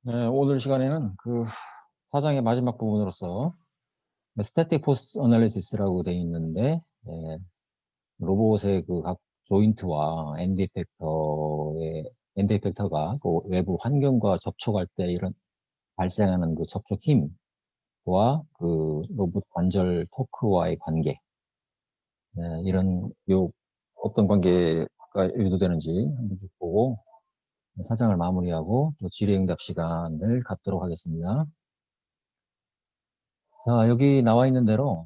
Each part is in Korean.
네, 오늘 시간에는 그 사장의 마지막 부분으로서 스태틱 포스 어널리시스라고 되어 있는데, 로봇의 그 각 조인트와 엔드 이펙터가 그 외부 환경과 접촉할 때 이런 발생하는 그 접촉 힘과 그 로봇 관절 토크와의 관계, 이런 어떤 관계가 유도되는지 한번 쭉 보고 사장을 마무리하고 또 질의응답 시간을 갖도록 하겠습니다. 자, 여기 나와 있는 대로,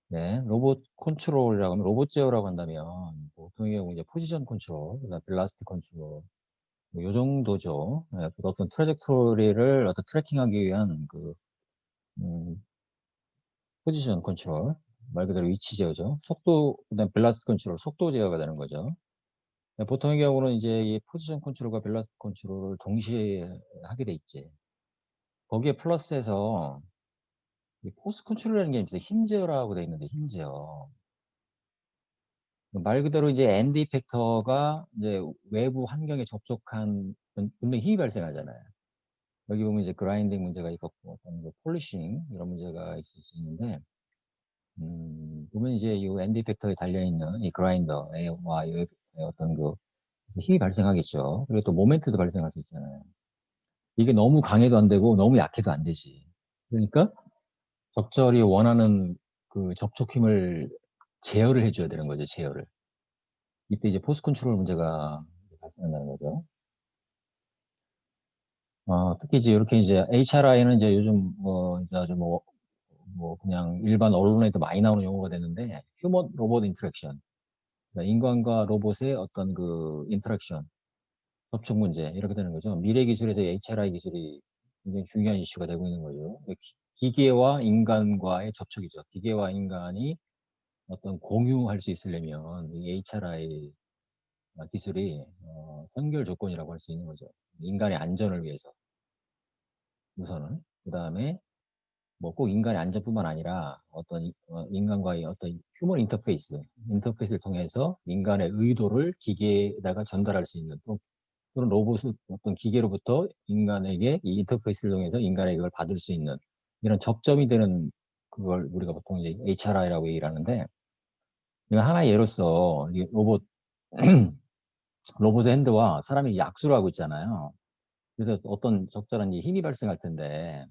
네, 로봇 컨트롤이라고 하면, 로봇 제어라고 한다면, 보통의 경우 이제 포지션 컨트롤, 그다음 벨라스티 컨트롤, 뭐요 정도죠. 네, 어떤 트래젝토리를 어떤 트래킹하기 위한 포지션 컨트롤, 말 그대로 위치 제어죠. 속도, 그다음 벨라스티 컨트롤, 속도 제어가 되는 거죠. 네, 보통의 경우는 이제 이 포지션 컨트롤과 벨라스티 컨트롤을 동시에 하게 돼 있지. 거기에 플러스해서 이 포스 컨트롤이라는 게 있어요. 힘 제어라고 돼 있는데, 힘 제어. 말 그대로 이제 엔드 이펙터가 이제 외부 환경에 접촉한 분명히 힘이 발생하잖아요. 여기 보면 이제 그라인딩 문제가 있고 어떤 폴리싱 이런 문제가 있을 수 있는데, 보면 이제 이 엔드 이펙터에 달려 있는 이 그라인더와 어떤 힘이 발생하겠죠. 그리고 또 모멘트도 발생할 수 있잖아요. 이게 너무 강해도 안 되고 너무 약해도 안 되지. 그러니까 적절히 원하는 그 접촉 힘을 제어를 해줘야 되는 거죠. 제어를. 이때 이제 포스 컨트롤 문제가 발생한다는 거죠. 특히 이제 이렇게 이제 HRI는 이제 요즘 이제 아주 뭐 그냥 일반 언론에도 많이 나오는 용어가 됐는데, 휴먼 로봇 인터랙션. 그러니까 인간과 로봇의 어떤 그 인터랙션, 접촉 문제 이렇게 되는 거죠. 미래 기술에서 HRI 기술이 굉장히 중요한 이슈가 되고 있는 거죠. 기계와 인간과의 접촉이죠. 기계와 인간이 어떤 공유할 수 있으려면 이 HRI 기술이 선결 조건이라고 할 수 있는 거죠. 인간의 안전을 위해서 우선은. 그 다음에 뭐 꼭 인간의 안전뿐만 아니라 어떤 인간과의 어떤 휴먼 인터페이스를 통해서 인간의 의도를 기계에다가 전달할 수 있는, 또는 로봇을 어떤 기계로부터 인간에게 이 인터페이스를 통해서 인간에게 그걸 받을 수 있는 이런 접점이 되는, 그걸 우리가 보통 이제 HRI라고 얘기를 하는데, 이거 하나의 예로서 이 로봇의 핸드와 사람이 약수를 하고 있잖아요. 그래서 어떤 적절한 힘이 발생할 텐데,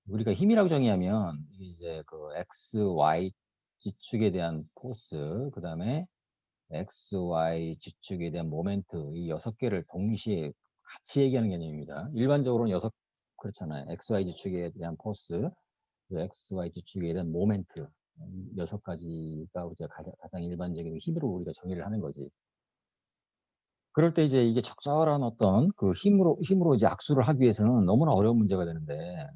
우리가 힘이라고 정의하면 이게 이제 그 X, Y 지축에 대한 포스, 그 다음에 X, Y 지축에 대한 모멘트, 이 6개를 동시에 같이 얘기하는 개념입니다. 일반적으로는 그렇잖아요. X, Y 지축에 대한 포스, X, Y 지축에 대한 모멘트, 6가지가 가장 일반적인 힘으로 우리가 정의를 하는 거지. 그럴 때 이제 이게 적절한 어떤 그 힘으로 이제 악수를 하기 위해서는 너무나 어려운 문제가 되는데,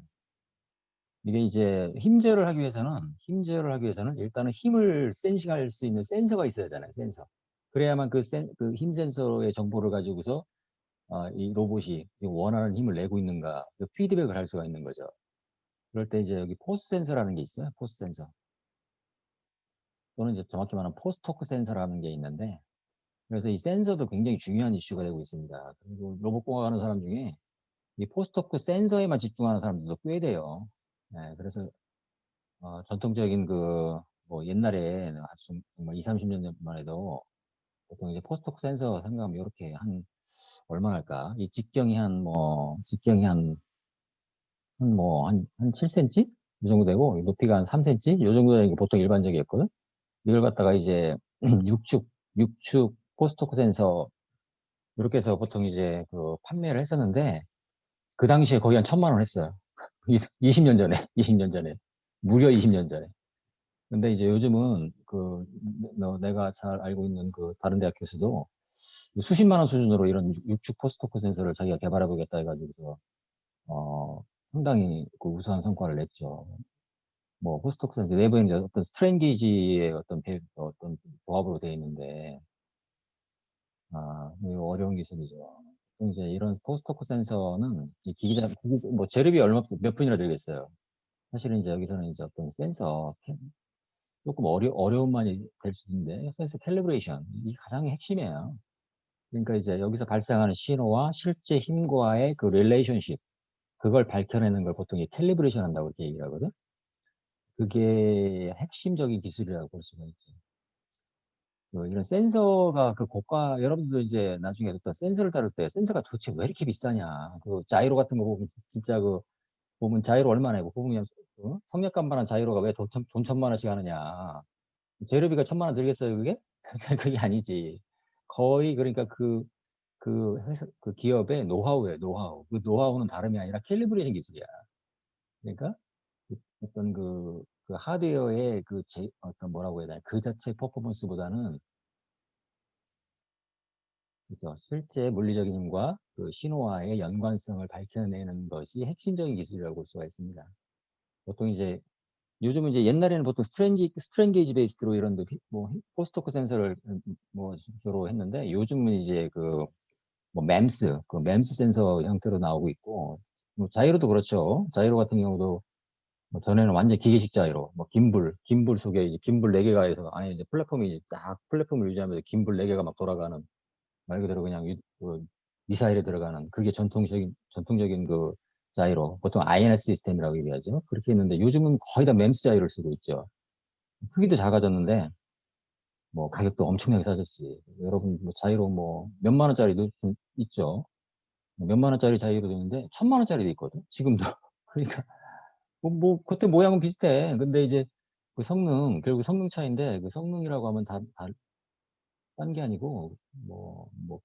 이게 이제 힘 제어를 하기 위해서는 일단은 힘을 센싱할 수 있는 센서가 있어야 되잖아요, 센서. 그래야만 그 힘 센서의 정보를 가지고서 이 로봇이 원하는 힘을 내고 있는가, 그 피드백을 할 수가 있는 거죠. 그럴 때 이제 여기 포스 센서라는 게 있어요, 포스 센서. 또는 이제 정확히 말하면 포스 토크 센서라는 게 있는데, 그래서 이 센서도 굉장히 중요한 이슈가 되고 있습니다. 그리고 로봇 공학하는 사람 중에 이 포스 토크 센서에만 집중하는 사람들도 꽤 돼요. 네, 그래서 전통적인 뭐 옛날에 정말 20, 30년 전만 해도 보통 이제 포스톡 센서 생각하면 이렇게 얼마 할까? 이 직경이 한 7cm? 이 정도 되고, 높이가 한 3cm? 이 정도 되는 게 보통 일반적이었거든? 이걸 갖다가 이제 육축 포스톡 센서, 이렇게 해서 보통 이제 판매를 했었는데, 그 당시에 거의 한 1,000만 원 했어요. 20년 전에, 20년 전에. 무려 20년 전에. 근데 이제 요즘은 내가 잘 알고 있는 다른 대학 교수도 수십만 원 수준으로 이런 육축 포스토크 센서를 자기가 개발해보겠다 해가지고서 상당히 우수한 성과를 냈죠. 뭐 포스토크 센서 내부에는 이제 어떤 스트레인 게이지의 어떤 조합으로 되어 있는데, 이거 어려운 기술이죠. 또 이제 이런 포스토크 센서는 뭐 재료비 몇 푼이나 들겠어요. 사실은 이제 여기서는 이제 어떤 센서 조금 어려움만이 될 수 있는데, 센서 캘리브레이션, 이게 가장 핵심이에요. 그러니까 이제 여기서 발생하는 신호와 실제 힘과의 그 릴레이션십, 그걸 밝혀내는 걸 보통 캘리브레이션 한다고 이렇게 얘기를 하거든. 그게 핵심적인 기술이라고 볼 수가 있죠. 이런 센서가 그 고가, 여러분들 이제 나중에 어떤 센서를 다룰 때 센서가 도대체 왜 이렇게 비싸냐. 그 자이로 같은 거 보면 진짜 보면 자이로 얼마나 해고 보면 그냥 성냥감만한 자이로가 왜 돈 1,000만 원씩 하느냐. 재료비가 1,000만 원 들겠어요, 그게? 그게 아니지. 거의 그러니까 그 회사, 그 기업의 노하우예요, 노하우. 그 노하우는 다름이 아니라 캘리브레이션 기술이야. 그러니까 어떤 그 하드웨어의 어떤 뭐라고 해야 되나, 그 자체 퍼포먼스보다는 그죠, 실제 물리적인 힘과 그 신호와의 연관성을 밝혀내는 것이 핵심적인 기술이라고 볼 수가 있습니다. 보통 이제 요즘은 이제 옛날에는 보통 스트레인 게이지 베이스로 이런 뭐 포스토크 센서를 뭐 주로 했는데, 요즘은 이제 뭐 맴스 센서 형태로 나오고 있고, 뭐 자이로도 그렇죠. 자이로 같은 경우도 뭐 전에는 완전 기계식 자이로, 뭐 김불 속에 이제 김불 4개가 해서 안에 이제 플랫폼이 이제 딱 플랫폼을 유지하면서 김불 4개가 막 돌아가는, 말 그대로 그냥 미사일에 들어가는, 그게 전통적인 그 자이로, 보통 INS 시스템이라고 얘기하죠. 그렇게 했는데 요즘은 거의 다 맴스 자이로를 쓰고 있죠. 크기도 작아졌는데 뭐 가격도 엄청나게 싸졌지. 여러분 뭐 자이로 뭐 몇만 원짜리도 좀 있죠. 몇만 원짜리 자이로도 있는데 1,000만 원짜리도 있거든, 지금도. 그러니까 겉에 모양은 비슷해. 근데 이제 그 결국 성능 차이인데, 그 성능이라고 하면 딴 게 아니고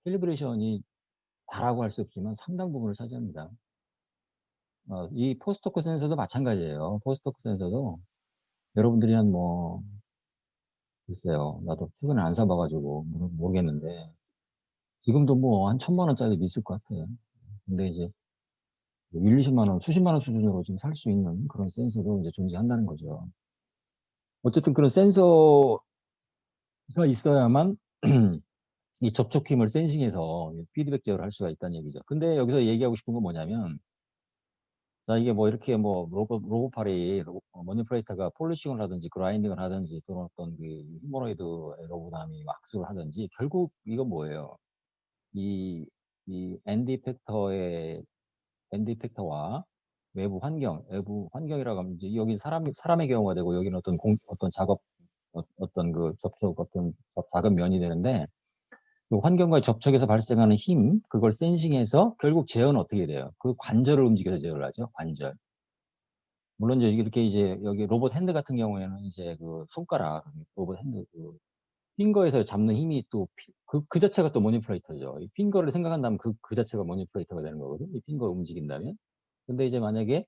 캘리브레이션이 다라고 할 수 없지만 상당 부분을 차지합니다. 이 포스토크 센서도 마찬가지예요. 포스토크 센서도 여러분들이 글쎄요, 나도 최근에 안 사봐가지고 모르겠는데, 지금도 뭐 한 1,000만 원짜리도 있을 것 같아요. 근데 이제 1, 20만 원, 수십만 원 수준으로 지금 살 수 있는 그런 센서도 이제 존재한다는 거죠. 어쨌든 그런 센서가 있어야만 이 접촉 힘을 센싱해서 피드백 제어를 할 수가 있다는 얘기죠. 근데 여기서 얘기하고 싶은 건 뭐냐면, 자, 이게 뭐 이렇게 뭐 로봇팔이 머니플레이터가 폴리싱을 하든지 그라인딩을 하든지, 또는 어떤 그 휴머노이드 로봇함이 학습을 하든지, 결국 이건 뭐예요? 이 엔드 이펙터와 외부 환경이라고 하면 이제 여기 사람의 경우가 되고, 여기는 어떤 작업, 어떤 그 접촉, 어떤 작은 면이 되는데, 그 환경과의 접촉에서 발생하는 힘, 그걸 센싱해서 결국 제어는 어떻게 돼요? 그 관절을 움직여서 제어를 하죠. 관절. 물론 이제 이렇게 이제 여기 로봇 핸드 같은 경우에는 이제 그 손가락, 로봇 핸드 핑거에서 잡는 힘이 또 그 자체가 또 모니플레이터죠. 이 핑거를 생각한다면 그 자체가 모니플레이터가 되는 거거든. 이 핑거 움직인다면. 근데 이제 만약에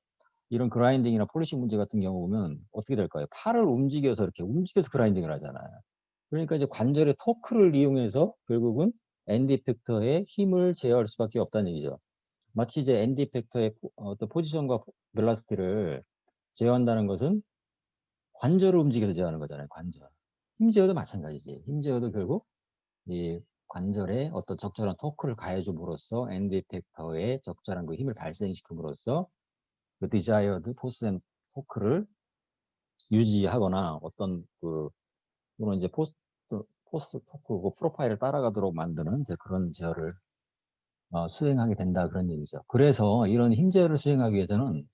이런 그라인딩이나 폴리싱 문제 같은 경우 보면 어떻게 될까요? 팔을 이렇게 움직여서 그라인딩을 하잖아요. 그러니까 이제 관절의 토크를 이용해서 결국은 엔드 이펙터의 힘을 제어할 수밖에 없다는 얘기죠. 마치 이제 엔드 이펙터의 어떤 포지션과 벨라시티를 제어한다는 것은 관절을 움직여서 제어하는 거잖아요. 관절. 힘 제어도 마찬가지지. 힘 제어도 결국 이 관절에 어떤 적절한 토크를 가해줌으로써 엔드 이펙터의 적절한 그 힘을 발생시킴으로써 그 디자이어드 포스 앤 토크를 유지하거나, 또는 이제 포스 토크 그 프로파일을 따라가도록 만드는 이제 그런 제어를 수행하게 된다, 그런 얘기죠. 그래서 이런 힘 제어를 수행하기 위해서는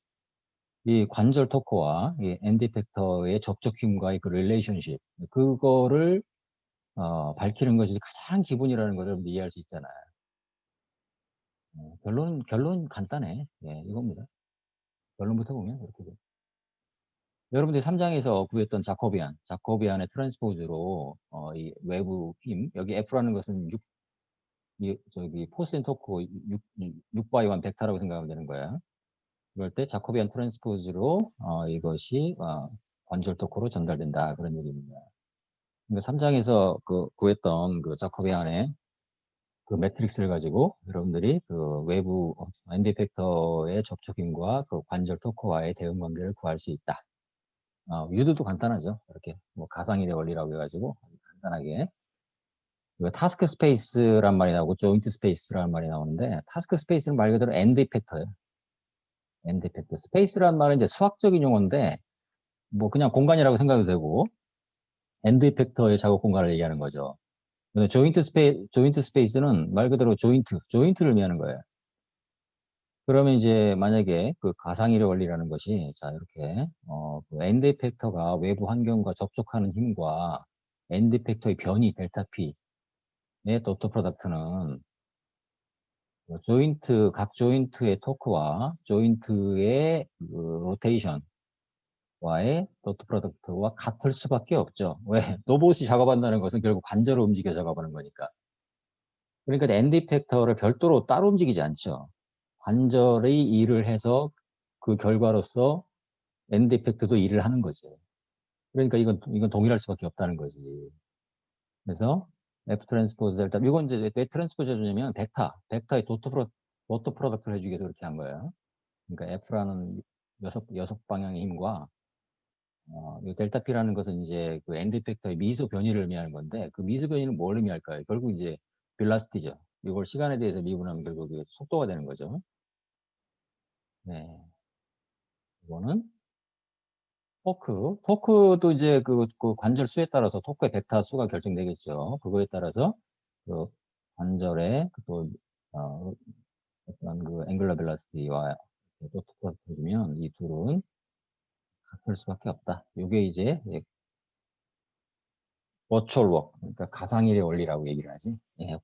이 관절 토크와 이 엔드 이펙터의 접촉 힘과의 그 릴레이션십, 그거를 밝히는 것이 가장 기본이라는 걸 여러분들 이해할 수 있잖아요. 결론 간단해. 예, 이겁니다. 결론부터 보면 이렇게 돼. 여러분들이 3장에서 구했던 자코비안의 트랜스포즈로 이 외부 힘, 여기 F라는 것은 포스 앤 토크 6x1 벡터라고 생각하면 되는 거야. 그럴 때 자코비안 트랜스포즈로 이것이 관절 토크로 전달된다, 그런 얘기입니다. 그러니까 3장에서 구했던 그 자코비안의 그 매트릭스를 가지고 여러분들이 그 외부 엔드 이펙터의 접촉힘과 그 관절 토크와의 대응 관계를 구할 수 있다. 유도도 간단하죠. 이렇게 뭐 가상일의 원리라고 해가지고 간단하게. 타스크 스페이스란 말이 나오고 조인트 스페이스란 말이 나오는데, 타스크 스페이스는 말 그대로 엔드 이펙터예요. 엔드 이펙터. 스페이스란 말은 이제 수학적인 용어인데 뭐 그냥 공간이라고 생각해도 되고, 엔드 이펙터의 작업 공간을 얘기하는 거죠. 조인트 스페이스는 말 그대로 조인트를 의미하는 거예요. 그러면 이제 만약에 그 가상일의 원리라는 것이 자 이렇게 그 엔드 이펙터가 외부 환경과 접촉하는 힘과 엔드 이펙터의 변이 델타 P의 도트 프로덕트는 각 조인트의 토크와 조인트의 그 로테이션와의 도트 프로덕트와 같을 수밖에 없죠. 왜? 로봇이 작업한다는 것은 결국 관절을 움직여 작업하는 거니까. 그러니까 엔드 이펙터를 별도로 따로 움직이지 않죠. 관절의 일을 해서 그 결과로서 엔드 이펙트도 일을 하는 거지. 그러니까 이건 동일할 수밖에 없다는 거지. 그래서 F 트랜스포즈 델타, 이건 이제 왜 트랜스포즈 해주냐면 벡터의 도트 프로덕트를 해주기 위해서 그렇게 한 거예요. 그러니까 F라는 여섯 방향의 힘과 이 델타 P라는 것은 이제 그 엔드 이펙터의 미소 변이를 의미하는 건데 그 미소 변이는 뭘 의미할까요? 결국 이제 벨라시티죠. 이걸 시간에 대해서 미분하면 결국 속도가 되는 거죠. 네. 이거는 토크도 이제 그 관절 수에 따라서 토크의 벡터 수가 결정되겠죠. 그거에 따라서 그 관절의 또 어떤 그 앵글러 벨라시티와 또 토크가 해주면 이 둘은 같을 수밖에 없다. 이게 이제 버추얼 워크, 그러니까 가상일의 원리라고 얘기를 하지. 예.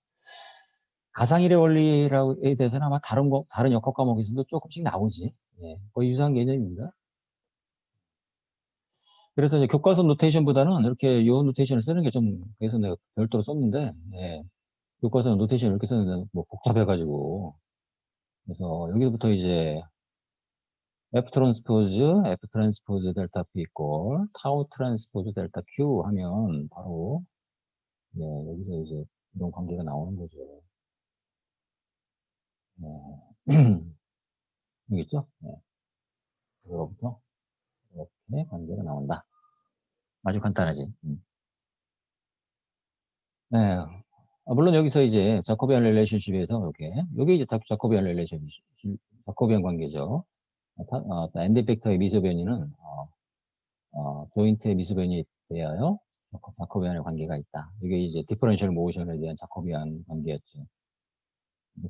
가상일의 원리라고에 대해서는 아마 다른 역학 과목에서도 조금씩 나오지. 예. 거의 유사한 개념입니다. 그래서 이제 교과서 노테이션보다는 이렇게 요 노테이션을 쓰는 게 좀, 그래서 내가 별도로 썼는데, 예. 교과서 노테이션 이렇게 쓰는데 뭐 복잡해가지고. 그래서 여기부터 이제 F 트랜스포즈 델타 P 이꼴 타우 트랜스포즈 델타 Q 하면 바로, 예, 여기서 이제 이런 관계가 나오는 거죠. 예. 여기 있죠? 예. 그거부터 이렇게 관계가 나온다. 아주 간단하지. 네. 물론 여기서 이제 자코비안 릴레이션십에서 이렇게 여기 이제 자코비안 릴레이션십, 자코비안 관계죠. 엔드 이펙터의 미소 변이는 조인트의 미소 변이에 대하여 자코비안의 관계가 있다. 이게 이제 디퍼런셜 모션에 대한 자코비안 관계였죠.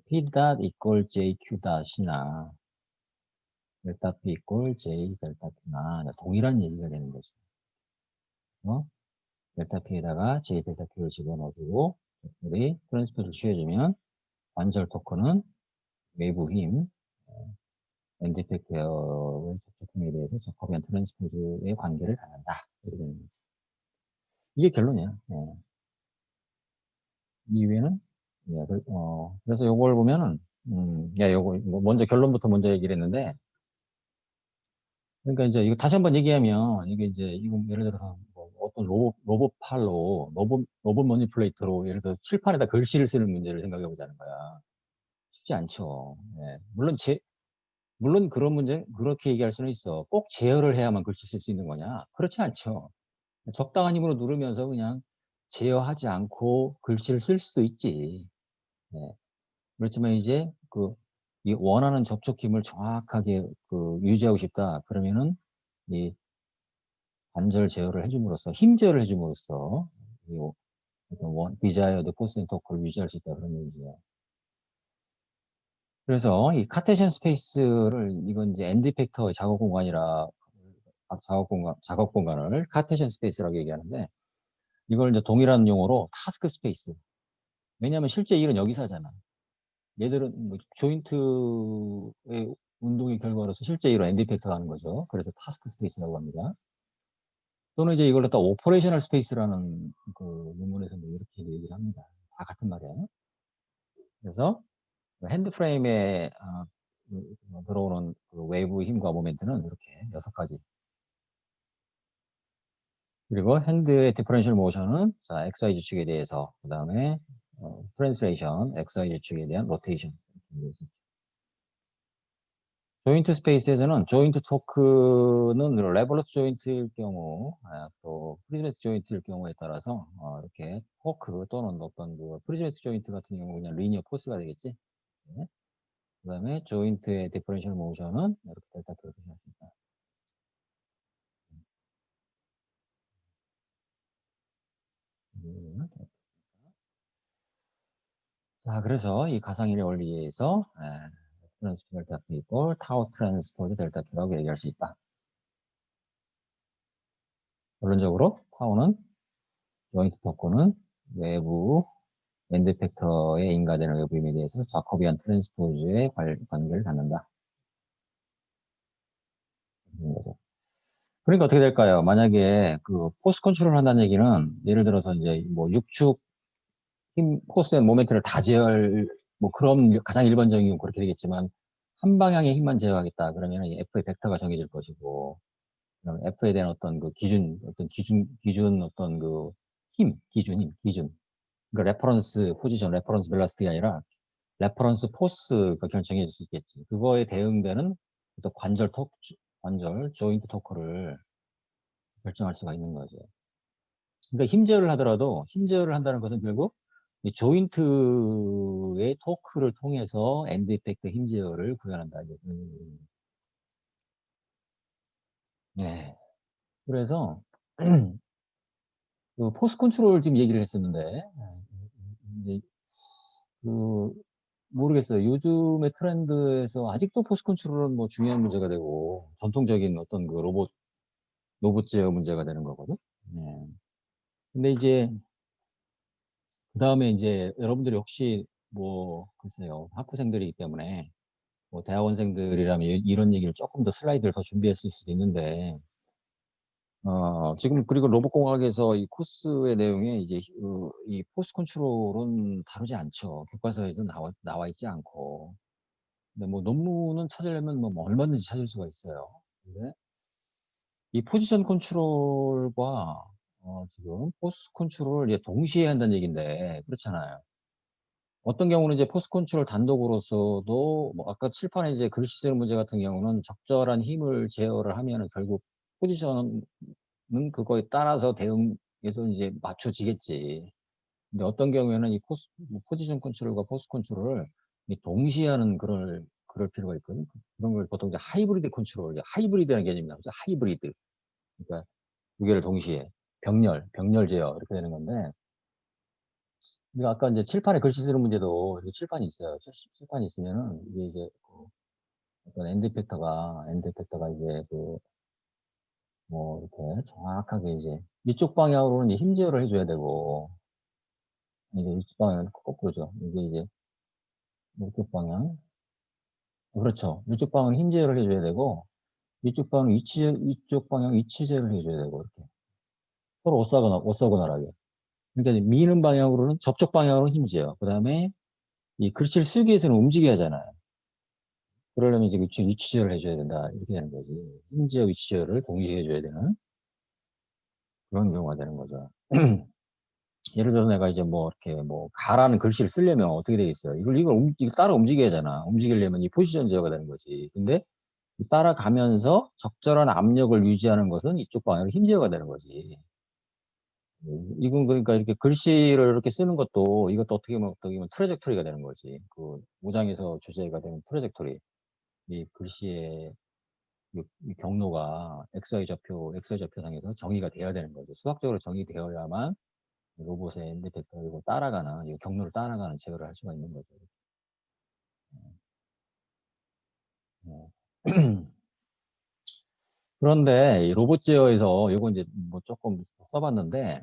P 닷 이퀄 J Q 닷이나 델타 P 이퀄 J 델타 Q나 동일한 얘기가 되는 거죠. 델타 P에다가 J 델타 Q를 집어넣어주고 우리 트랜스포즈를 취해주면 관절 토크는 외부 힘, 엔드 이펙터의 접촉 힘에 대해서 자코비안 트랜스포즈의 관계를 갖는다. 이렇게 되는 거죠. 이게 결론이야. 예. 이후에는 그래서 요걸 보면은 요거 먼저 결론부터 먼저 얘기를 했는데 그러니까 이제 이거 다시 한번 얘기하면 이게 이제 이거 예를 들어서 뭐 어떤 로봇 팔로 로봇 머니플레이터로 예를 들어 칠판에다 글씨를 쓰는 문제를 생각해 보자는 거야. 쉽지 않죠. 예. 물론 그런 문제 그렇게 얘기할 수는 있어. 꼭 제어를 해야만 글씨 쓸 수 있는 거냐? 그렇지 않죠. 적당한 힘으로 누르면서 그냥 제어하지 않고 글씨를 쓸 수도 있지. 예. 그렇지만 이제 이 원하는 접촉 힘을 정확하게 유지하고 싶다. 그러면은 이 관절 제어를 해줌으로써 힘 제어를 해줌으로써 이 어떤 디자이어드 포스 앤 토크를 유지할 수 있다. 그런 얘기죠. 그래서 이 카테시안 스페이스를 이건 이제 엔드 이펙터의 작업 공간이라 작업 공간을 카테시안 스페이스라고 얘기하는데 이걸 이제 동일한 용어로 타스크 스페이스. 왜냐하면 실제 일은 여기서 하잖아. 얘들은 뭐 조인트의 운동의 결과로서 실제 일은 엔드 이펙터가 하는 거죠. 그래서 타스크 스페이스라고 합니다. 또는 이제 이걸 갖다 오퍼레이셔널 스페이스라는 그 논문에서 뭐 이렇게 얘기를 합니다. 다 같은 말이에요. 그래서 핸드 프레임에 들어오는 그 외부 힘과 모멘트는 이렇게 6가지. 그리고 핸드의 디퍼런셜 모션은 자, XY 지축에 대해서 그 다음에 트랜스레이션, XY 지축에 대한 로테이션. 조인트 스페이스에서는 조인트 토크는 레버러스 조인트일 경우 또 프리즈메트 조인트일 경우에 따라서 이렇게 토크 또는 어떤 그 프리즈메트 조인트 같은 경우 그냥 리니어 포스가 되겠지. 네. 그 다음에 조인트의 디퍼런셜 모션은 이렇게 델타 Q로 표시하십니다. 자, 그래서 이 가상일의 원리에서 트랜스포 델타 P 이꼴 타우 트랜스포즈 델타 Q라고 얘기할 수 있다. 결론적으로 타우는 조인트 토크는 외부 엔드 팩터에 인가되는 외부 힘에 대해서 자코비안 트랜스포즈의 관계를 갖는다. 그러니까 어떻게 될까요? 만약에 그 포스 컨트롤 한다는 얘기는 예를 들어서 이제 뭐 육축 힘, 포스의 모멘트를 다 제어할 뭐 그런 가장 일반적인 경우 그렇게 되겠지만 한 방향의 힘만 제어하겠다. 그러면 F의 벡터가 정해질 것이고 그럼 F에 대한 어떤 그 기준 어떤 그 기준. 그러니까 레퍼런스 포지션, 레퍼런스 벨라스티가 아니라 레퍼런스 포스가 결정해질 수 있겠지. 그거에 대응되는 어떤 조인트 토크를 결정할 수가 있는 거죠. 그러니까 힘제어를 하더라도 힘제어를 한다는 것은 결국 이 조인트의 토크를 통해서 엔드 이펙트 힘제어를 구현한다. 네. 그래서 그 포스 컨트롤 지금 얘기를 했었는데 이제 그 모르겠어요. 요즘의 트렌드에서 아직도 포스 컨트롤은 뭐 중요한 문제가 되고 전통적인 어떤 그 로봇 제어 문제가 되는 거거든. 네. 근데 이제 그 다음에 이제 여러분들이 혹시 뭐 글쎄요 학부생들이기 때문에 뭐 대학원생들이라면 이런 얘기를 조금 더 슬라이드를 더 준비했을 수도 있는데 지금 그리고 로봇공학에서 이 코스의 내용에 이제 이 포스 컨트롤은 다루지 않죠. 교과서에서 나와 있지 않고. 근데 뭐 논문은 찾으려면 뭐 얼마든지 찾을 수가 있어요. 근데 이 포지션 컨트롤과 지금 포스 컨트롤을 이제 동시에 한다는 얘기인데 그렇잖아요. 어떤 경우는 이제 포스 컨트롤 단독으로서도 뭐 아까 칠판에 이제 글씨 쓰는 문제 같은 경우는 적절한 힘을 제어를 하면은 결국 포지션은 그거에 따라서 대응해서 이제 맞춰지겠지. 근데 어떤 경우에는 이 포지션 컨트롤과 포스 컨트롤을 동시에 하는 그럴 필요가 있거든. 그런 걸 보통 이제 하이브리드 컨트롤, 하이브리드라는 개념이 나오죠. 하이브리드. 그러니까 두 개를 동시에 병렬 제어 이렇게 되는 건데 우리가 아까 이제 칠판에 글씨 쓰는 문제도 이렇게 칠판이 있어요. 칠판이 있으면은 이게 이제 그 어떤 엔드 팩터가 이제 그 뭐 이렇게 정확하게 이제 이쪽 방향으로는 이제 힘 제어를 해줘야 되고 이제 이쪽 방향은 거꾸로죠. 이게 이제 이쪽 방향 그렇죠. 이쪽 방향은 힘 제어를 해줘야 되고 이쪽 방향 위치 제어를 해줘야 되고 이렇게 서로 오사고나라게. 그러니까 미는 방향으로는 접촉 방향으로는 힘 제어. 그다음에 이 글씨를 쓰기 위해서는 움직여야 하잖아요. 그러려면 이제 위치 제어를 해줘야 된다. 이렇게 되는 거지. 힘 제어, 위치 제어를 동시에 해줘야 되는 그런 경우가 되는 거죠. 예를 들어서 내가 이제 뭐 이렇게 뭐 가라는 글씨를 쓰려면 어떻게 되겠어요? 이걸 따라 움직여야 하잖아. 움직이려면 이 포지션 제어가 되는 거지. 근데 따라가면서 적절한 압력을 유지하는 것은 이쪽 방향으로 힘 제어가 되는 거지. 이건 그러니까 이렇게 글씨를 이렇게 쓰는 이것도 어떻게 보면 트레젝토리가 되는 거지. 그 모장에서 주제가 되는 트레젝토리. 이 글씨의 이 경로가 XY 좌표상에서 정의가 되어야 되는 거죠. 수학적으로 정의되어야만 로봇의 엔드 벡터를 따라가는, 이 경로를 따라가는 제어를 할 수가 있는 거죠. 네. 그런데 이 로봇 제어에서 이거 이제 뭐 조금 써봤는데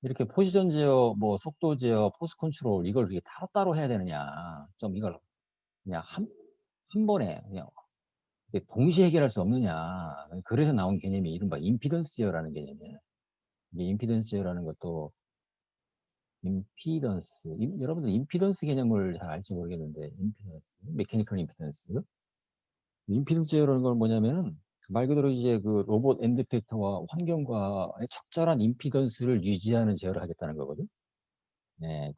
이렇게 포지션 제어, 뭐 속도 제어, 포스 컨트롤 이걸 이렇게 따로따로 해야 되느냐? 좀 이걸 그냥 한 번에 그냥 동시에 해결할 수 없느냐? 그래서 나온 개념이 이른바 임피던스 제어라는 개념이에요. 이게 임피던스 제어라는 것도 여러분들 임피던스 개념을 잘 알지 모르겠는데 메커니컬 임피던스 제어라는 건 뭐냐면은 말 그대로 이제 그 로봇 엔드 팩터와 환경과의 적절한 임피던스를 유지하는 제어를 하겠다는 거거든. 네.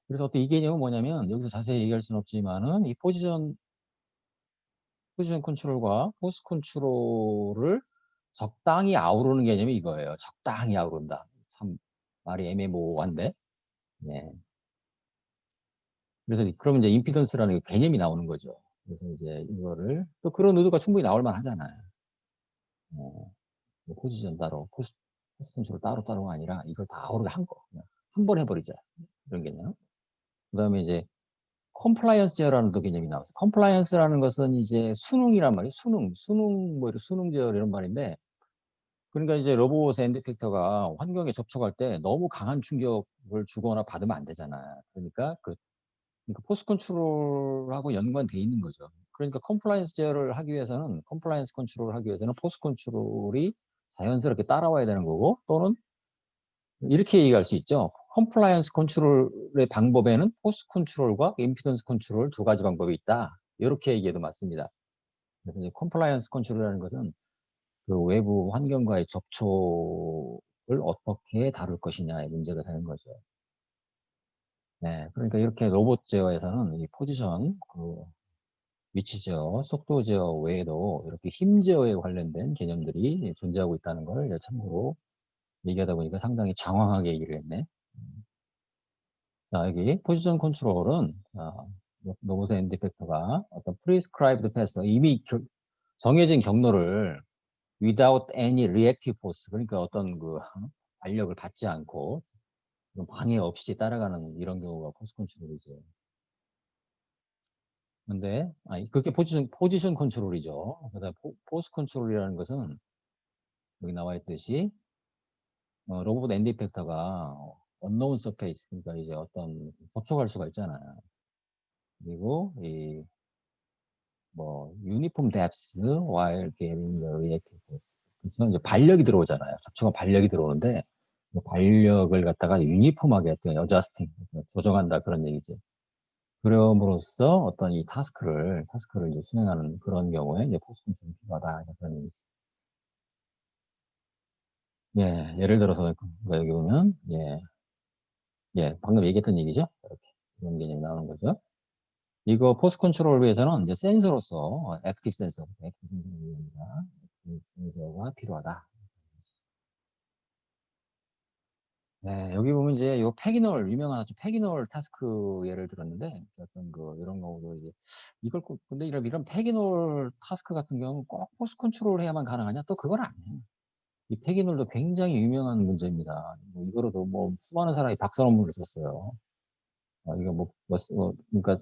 그래서 어떤 이 개념은 뭐냐면 여기서 자세히 얘기할 수는 없지만은 이 포지션 컨트롤과 포스 컨트롤을 적당히 아우르는 개념이 이거예요. 적당히 아우른다. 참 말이 애매모호한데. 네. 그래서 그러면 이제 임피던스라는 개념이 나오는 거죠. 그래서 이제 이거를 또 그런 의도가 충분히 나올 만하잖아요. 포지션 따로, 포스 컨트롤 따로가 아니라 이걸 다 아우르게 한 번 해버리자. 이런 개념. 그다음에 이제 컴플라이언스제어라는 또 개념이 나왔어요. 컴플라이언스라는 것은 이제 수능이란 말이에요. 수능 뭐 이런 수능제어 이런 말인데, 그러니까 이제 로봇 엔드 팩터가 환경에 접촉할 때 너무 강한 충격을 주거나 받으면 안 되잖아요. 그러니까 포스 컨트롤하고 연관돼 있는 거죠. 그러니까 컴플라이언스 컨트롤을 하기 위해서는 포스 컨트롤이 자연스럽게 따라와야 되는 거고, 또는 이렇게 얘기할 수 있죠. 컴플라이언스 컨트롤의 방법에는 포스 컨트롤과 임피던스 컨트롤 두 가지 방법이 있다. 이렇게 얘기해도 맞습니다. 그래서 이제 컴플라이언스 컨트롤이라는 것은 그 외부 환경과의 접촉을 어떻게 다룰 것이냐의 문제가 되는 거죠. 네, 그러니까 이렇게 로봇 제어에서는 이 포지션, 위치 제어, 속도 제어 외에도 이렇게 힘 제어에 관련된 개념들이 존재하고 있다는 걸 참고로 얘기하다 보니까 상당히 장황하게 얘기를 했네. 자, 여기 포지션 컨트롤은 로봇의 엔드 팩터가 어떤 프리스크라이브드 패스, 이미 정해진 경로를 without any reactive force, 그러니까 어떤 알력을 받지 않고 방해 없이 따라가는 이런 경우가 포스 컨트롤이죠. 근데 그게 포지션 컨트롤이죠. 그다음 포스 컨트롤이라는 것은 여기 나와 있듯이 로봇 엔드 팩터가 unknown surface, 그러니까 이제 어떤 접촉할 수가 있잖아요. 그리고 uniform depth while getting the reactive force. 그렇죠? 이제 발력이 들어오잖아요. 접촉은 발력이 들어오는데 그 발력을 갖다가 유니폼하게 어저스팅, 조정한다 그런 얘기죠. 그럼으로써 어떤 이 타스크를 이제 수행하는 그런 경우에 이제 포스 컨트롤이 필요하다 그런 얘기죠. 예, 예를 들어서 여기 보면 방금 얘기했던 얘기죠. 이렇게 이런 개념이 나오는 거죠. 이거 포스 컨트롤을 위해서는 이제 센서로서 액티브 센서가 필요하다. 네, 여기 보면 이제 요 패기놀, 유명한 패기놀 타스크 예를 들었는데, 어떤 이런 거도 이제 근데 이런 패기놀 타스크 같은 경우는 꼭 포스 컨트롤 해야만 가능하냐? 또 그건 아니에요. 이 패기놀도 굉장히 유명한 문제입니다. 이거로도 수많은 사람이 박사 논문을 썼어요. 이거 그러니까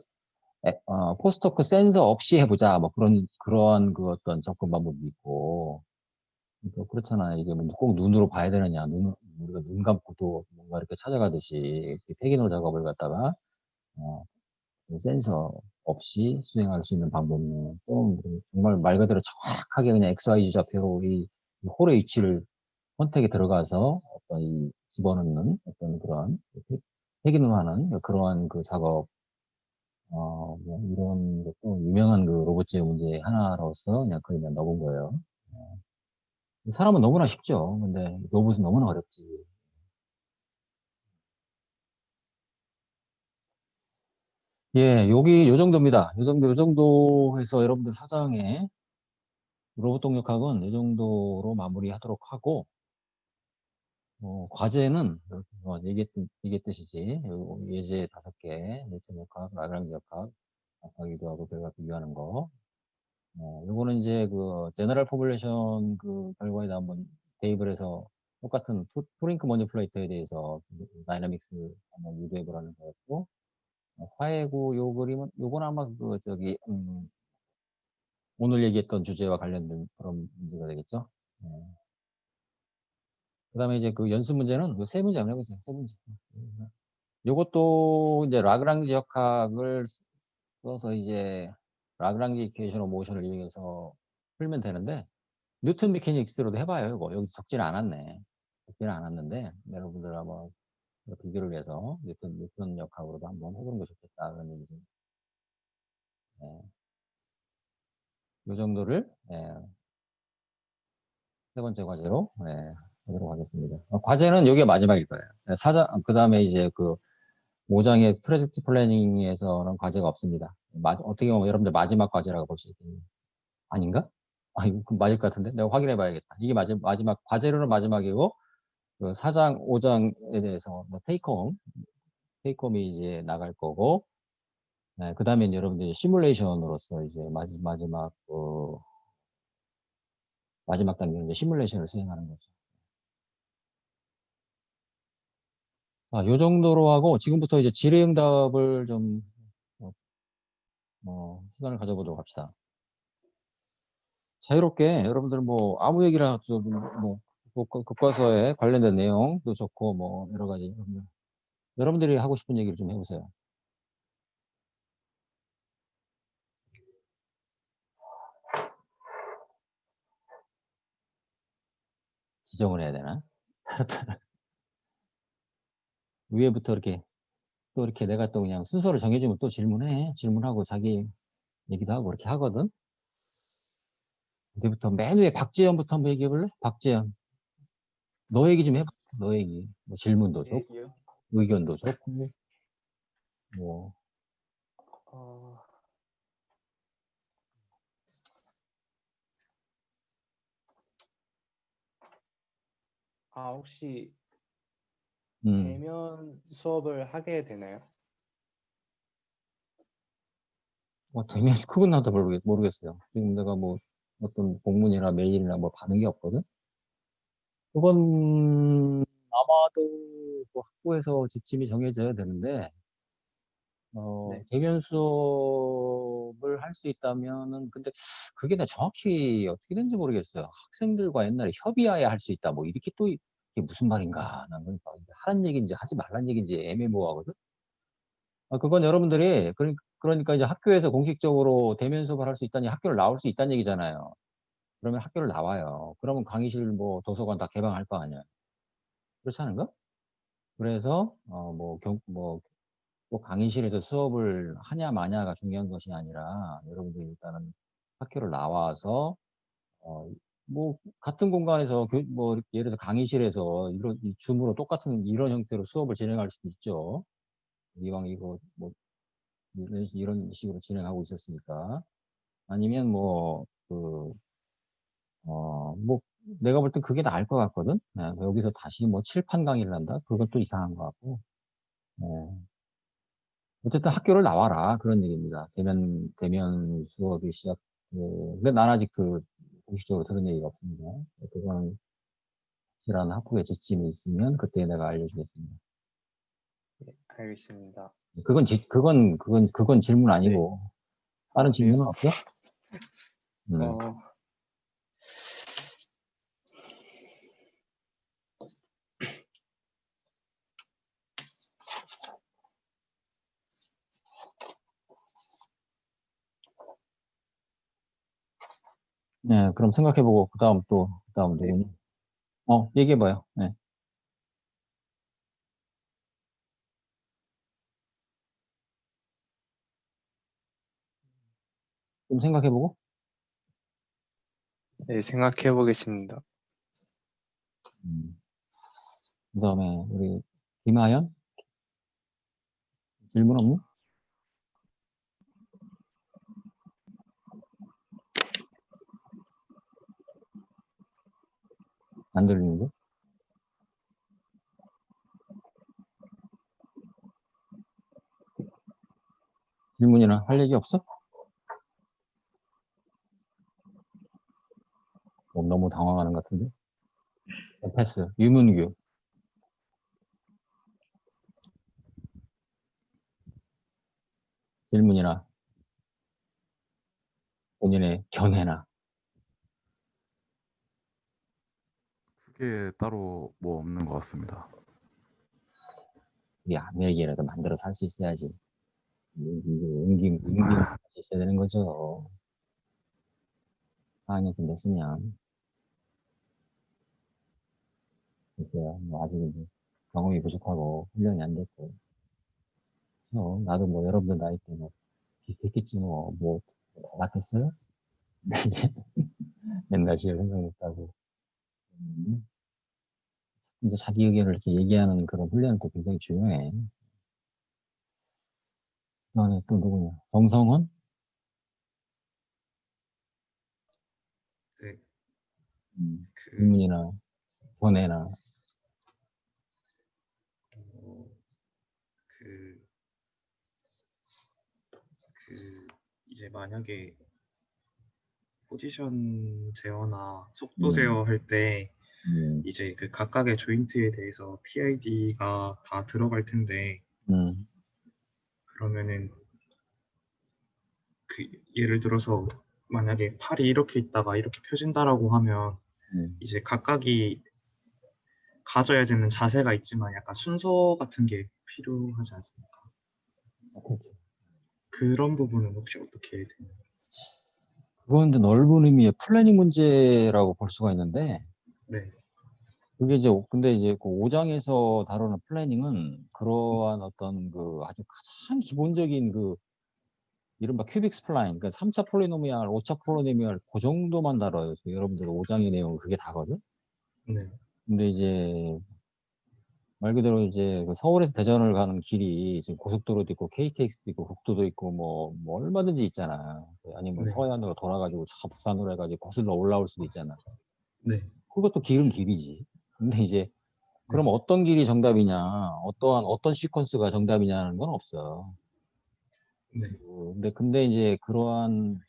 포스토크 센서 없이 해보자, 그런 어떤 접근 방법이 있고, 그러니까 그렇잖아요. 이게 꼭 눈으로 봐야 되느냐, 우리가 눈 감고도 뭔가 이렇게 찾아가듯이 폐기놀 작업을 갖다가 어, 센서 없이 수행할 수 있는 방법은 또 정말 말 그대로 정확하게 그냥 XYZ 좌표로 이 홀의 위치를 선택에 들어가서 집어넣는 어떤 그런 폐기놀하는 그러한 작업, 이런 것도 유명한 로봇 제어 문제 하나로서 그냥 넣어본 거예요. 사람은 너무나 쉽죠. 근데 로봇은 너무나 어렵지. 예, 여기 요 정도입니다. 요 정도 해서 여러분들 사장에 로봇 동력학은 이 정도로 마무리하도록 하고, 과제는 얘기했듯이지 예제 5개, 뉴턴 역학, 라그랑지 역학, 기도하고 결과 비교하는 거. 요거는 이제 제너럴 포뮬레이션 결과에다 한번 대입을 해서 똑같은 프링크 머니플레이터에 대해서 다이나믹스 한번 유도해 보라는 거였고, 화해구 요 그림은 요건 아마 오늘 얘기했던 주제와 관련된 그런 문제가 되겠죠. 그다음에 이제 연습 문제는 세 문제 한번 해보세요. 세 문제. 요것도 이제 라그랑지 역학을 써서 이제 라그랑지 이퀘이션 오브 모션을 이용해서 풀면 되는데, 뉴턴 메케닉스로도 해봐요. 이거 여기 적지는 않았네. 적지는 않았는데 여러분들 한번 비교를 해서 뉴턴 역학으로도 한번 해보는 게 좋겠다 그런 얘기죠. 요 정도를 세 번째 과제로 하도록 하겠습니다. 과제는 이게 마지막일 거예요. 그 다음에 이제 5장의 프로젝트 플래닝에서는 과제가 없습니다. 어떻게 보면 여러분들 마지막 과제라고 볼 수 있겠네요. 아닌가? 이거 맞을 것 같은데? 내가 확인해 봐야겠다. 이게 마지막, 과제로는 마지막이고, 4장, 5장에 대해서 테이크홈이 이제 나갈 거고, 그 다음에 여러분들이 시뮬레이션으로서 이제 마지막 단계는 이제 시뮬레이션을 수행하는 거죠. 요 정도로 하고 지금부터 이제 질의응답을 좀 시간을 가져보도록 합시다. 자유롭게 여러분들 뭐 아무 얘기나 뭐 교과서에 관련된 내용도 좋고 뭐 여러 가지 여러분들이 하고 싶은 얘기를 좀 해보세요. 지정을 해야 되나? 위에부터 이렇게 또 이렇게 내가 또 그냥 순서를 정해주면 또 질문하고 자기 얘기도 하고 그렇게 하거든. 어디부터 맨 위에 박지연부터 한번 얘기해 볼래? 박지연. 너 얘기 좀 해봐. 너 얘기. 뭐 질문도 좋고 얘기요? 의견도 좋고 뭐 혹시 대면 수업을 하게 되나요? 대면 그건 나도 모르겠어요. 지금 내가 뭐 어떤 공문이나 메일이나 뭐 받은 게 없거든. 그건 아마도 그 학부에서 지침이 정해져야 되는데 네. 대면 수업을 할 수 있다면은 근데 그게 내가 정확히 어떻게 된지 모르겠어요. 학생들과 옛날에 협의하에 할 수 있다 뭐 이렇게 또 이게 무슨 말인가 난 그러니까 하란 얘기인지 하지 말란 얘기인지 애매모호하거든. 그건 여러분들이 그러니까 이제 학교에서 공식적으로 대면 수업을 할 수 있다니 학교를 나올 수 있다는 얘기잖아요. 그러면 학교를 나와요. 그러면 강의실 뭐 도서관 다 개방할 거 아니야. 그렇지 않은가? 그래서 꼭 강의실에서 수업을 하냐 마냐가 중요한 것이 아니라 여러분들이 일단은 학교를 나와서 뭐 같은 공간에서 뭐 예를 들어서 강의실에서 이런 줌으로 똑같은 이런 형태로 수업을 진행할 수도 있죠. 이왕 이거 뭐 이런 식으로 진행하고 있었으니까 아니면 뭐 내가 볼 땐 그게 나을 것 같거든. 여기서 다시 뭐 칠판 강의를 한다? 그것도 이상한 것 같고. 네. 어쨌든 학교를 나와라 그런 얘기입니다. 대면 수업이 근데 난 아직 공식적으로 들은 얘기가 없습니다. 그거는 확실한 학부의 지침이 있으면 그때 내가 알려주겠습니다. 네, 알겠습니다. 그건 질문 네. 아니고 다른 그래요? 질문은 없어? 네, 그럼 생각해보고 그다음 네. 누구니? 얘기해봐요. 네. 좀 생각해보고. 네, 생각해 보겠습니다. 그다음에 우리 김하연 질문 없니? 안 들리는데? 질문이나 할 얘기 없어? 너무 당황하는 것 같은데? 패스. 유문규. 질문이나 본인의 견해나. 그게 따로 뭐 없는 것 같습니다. 우리 아무 얘기라도 만들어서 할 수 있어야지. 임기응변 할수 있어야 되는 거죠. 4학년쯤 됐으면. 글쎄요. 뭐 아직 이제 경험이 부족하고 훈련이 안 됐고. 나도 뭐 여러분들 나이 때 뭐 비슷했겠지 뭐 달랐겠어요? 근데 이제 옛날 시절 생각났다고. 이제 자기 의견을 이렇게 얘기하는 그런 훈련은 또 굉장히 중요해. 그다음에 또 누구냐? 정성원? 네, 질문이나 견해나. 그, 이제 만약에 포지션 제어나 속도 제어 할 때 이제 그 각각의 조인트에 대해서 PID가 다 들어갈 텐데 음, 그러면은 그 예를 들어서 만약에 팔이 이렇게 있다가 이렇게 펴진다라고 하면 음. 이제 각각이 가져야 되는 자세가 있지만 약간 순서 같은 게 필요하지 않습니까? 그렇죠. 그런 부분은 혹시 어떻게 되나요? 그건 이제 넓은 의미의 플래닝 문제라고 볼 수가 있는데, 네, 그게 이제, 근데 이제 그 5장에서 다루는 플래닝은 그러한 어떤 그 아주 가장 기본적인 그 이른바 큐빅 스플라인, 그러니까 3차 폴리노미얼, 5차 폴리노미얼, 그 정도만 다뤄요. 여러분들 5장의 내용은 그게 다거든? 네, 근데 이제 말 그대로 이제 그 서울에서 대전을 가는 길이 지금 고속도로도 있고 KTX도 있고 국도도 있고 뭐 얼마든지 있잖아. 아니면 네, 서해안으로 돌아가지고 저 부산으로 해가지고 거슬러 올라올 수도 있잖아. 네, 그것도 길은 길이지. 근데 이제 네, 그럼 어떤 길이 정답이냐, 어떤 시퀀스가 정답이냐는 건 없어. 네, 근데 이제 그러한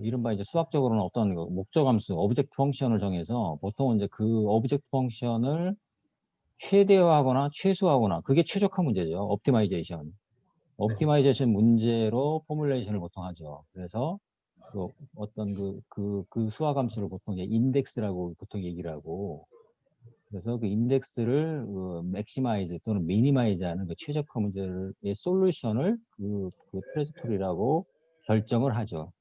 이른바 이제 수학적으로는 어떤 그 목적 함수, 오브젝트 펑션을 정해서 보통은 이제 그 오브젝트 펑션을 최대화하거나 최소화하거나 그게 최적화 문제죠. 옵티마이제이션. 네, 옵티마이제이션 문제로 포뮬레이션을 보통 하죠. 그래서 그 어떤 그 수학 함수를 보통 이제 인덱스라고 보통 얘기를 하고 그래서 그 인덱스를 맥시마이즈 또는 미니마이즈하는 그 최적화 문제의 솔루션을 그 트레스토리라고 결정을 하죠.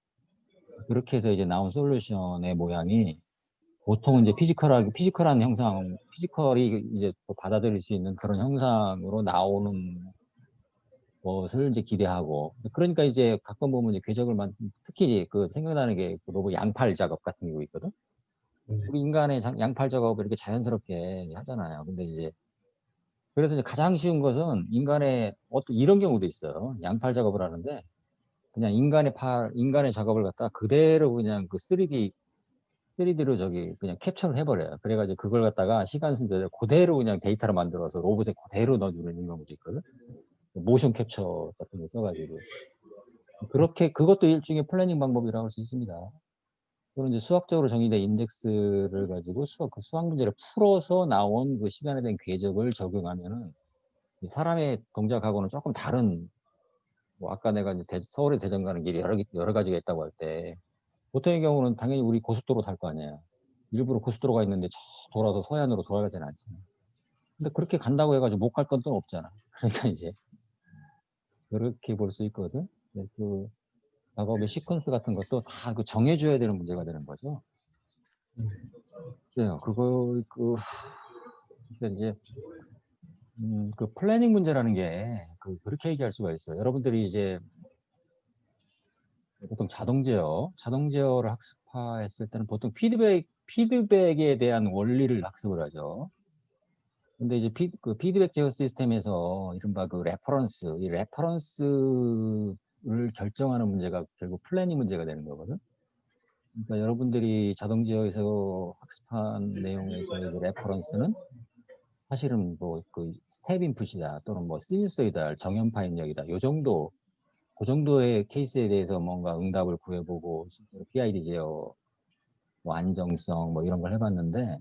그렇게 해서 이제 나온 솔루션의 모양이 보통은 이제 피지컬한 형상, 피지컬이 이제 또 받아들일 수 있는 그런 형상으로 나오는 것을 이제 기대하고. 그러니까 이제 가끔 보면 이제 특히 그 생각나는 게 그 로봇 양팔 작업 같은 거 있거든. 네, 우리 인간의 양팔 작업을 이렇게 자연스럽게 하잖아요. 근데 이제 그래서 이제 가장 쉬운 것은 이런 경우도 있어요. 양팔 작업을 하는데 그냥 인간의 작업을 갖다 그대로 그냥 그 3D로 저기 그냥 캡처를 해버려요. 그래가지고 그걸 갖다가 시간 순서대로 그대로 그냥 데이터로 만들어서 로봇에 그대로 넣어주는 경우도 있거든. 모션 캡처 같은 거 써가지고. 그것도 일종의 플래닝 방법이라고 할 수 있습니다. 또는 이제 수학적으로 정의된 인덱스를 가지고 그 수학 문제를 풀어서 나온 그 시간에 대한 궤적을 적용하면은 이 사람의 동작하고는 조금 다른, 뭐 아까 내가 이제 서울에 대전 가는 길이 여러 가지가 있다고 할 때, 보통의 경우는 당연히 우리 고속도로 탈 거 아니에요. 일부러 고속도로가 있는데 돌아서 서해안으로 돌아가지는 않잖아요. 근데 그렇게 간다고 해가지고 못 갈 건 또 없잖아. 그러니까 이제 그렇게 볼 수 있거든. 그 작업의 시퀀스 같은 것도 다 그 정해줘야 되는 문제가 되는 거죠. 네, 그러니까 이제 그 플래닝 문제라는 게 그렇게 얘기할 수가 있어요. 여러분들이 이제 보통 자동 제어를 학습했을 때는 보통 피드백에 대한 원리를 학습을 하죠. 근데 이제 그 피드백 제어 시스템에서 이른바 이 레퍼런스를 결정하는 문제가 결국 플래닝 문제가 되는 거거든. 그러니까 여러분들이 자동 제어에서 학습한 내용에서 이 레퍼런스는 사실은 뭐 그 스텝 인풋이다 또는 뭐 시뉴소이달 정연파 입력이다 요 정도 그 정도의 케이스에 대해서 뭔가 응답을 구해보고 PID 제어 뭐 안정성 뭐 이런 걸 해봤는데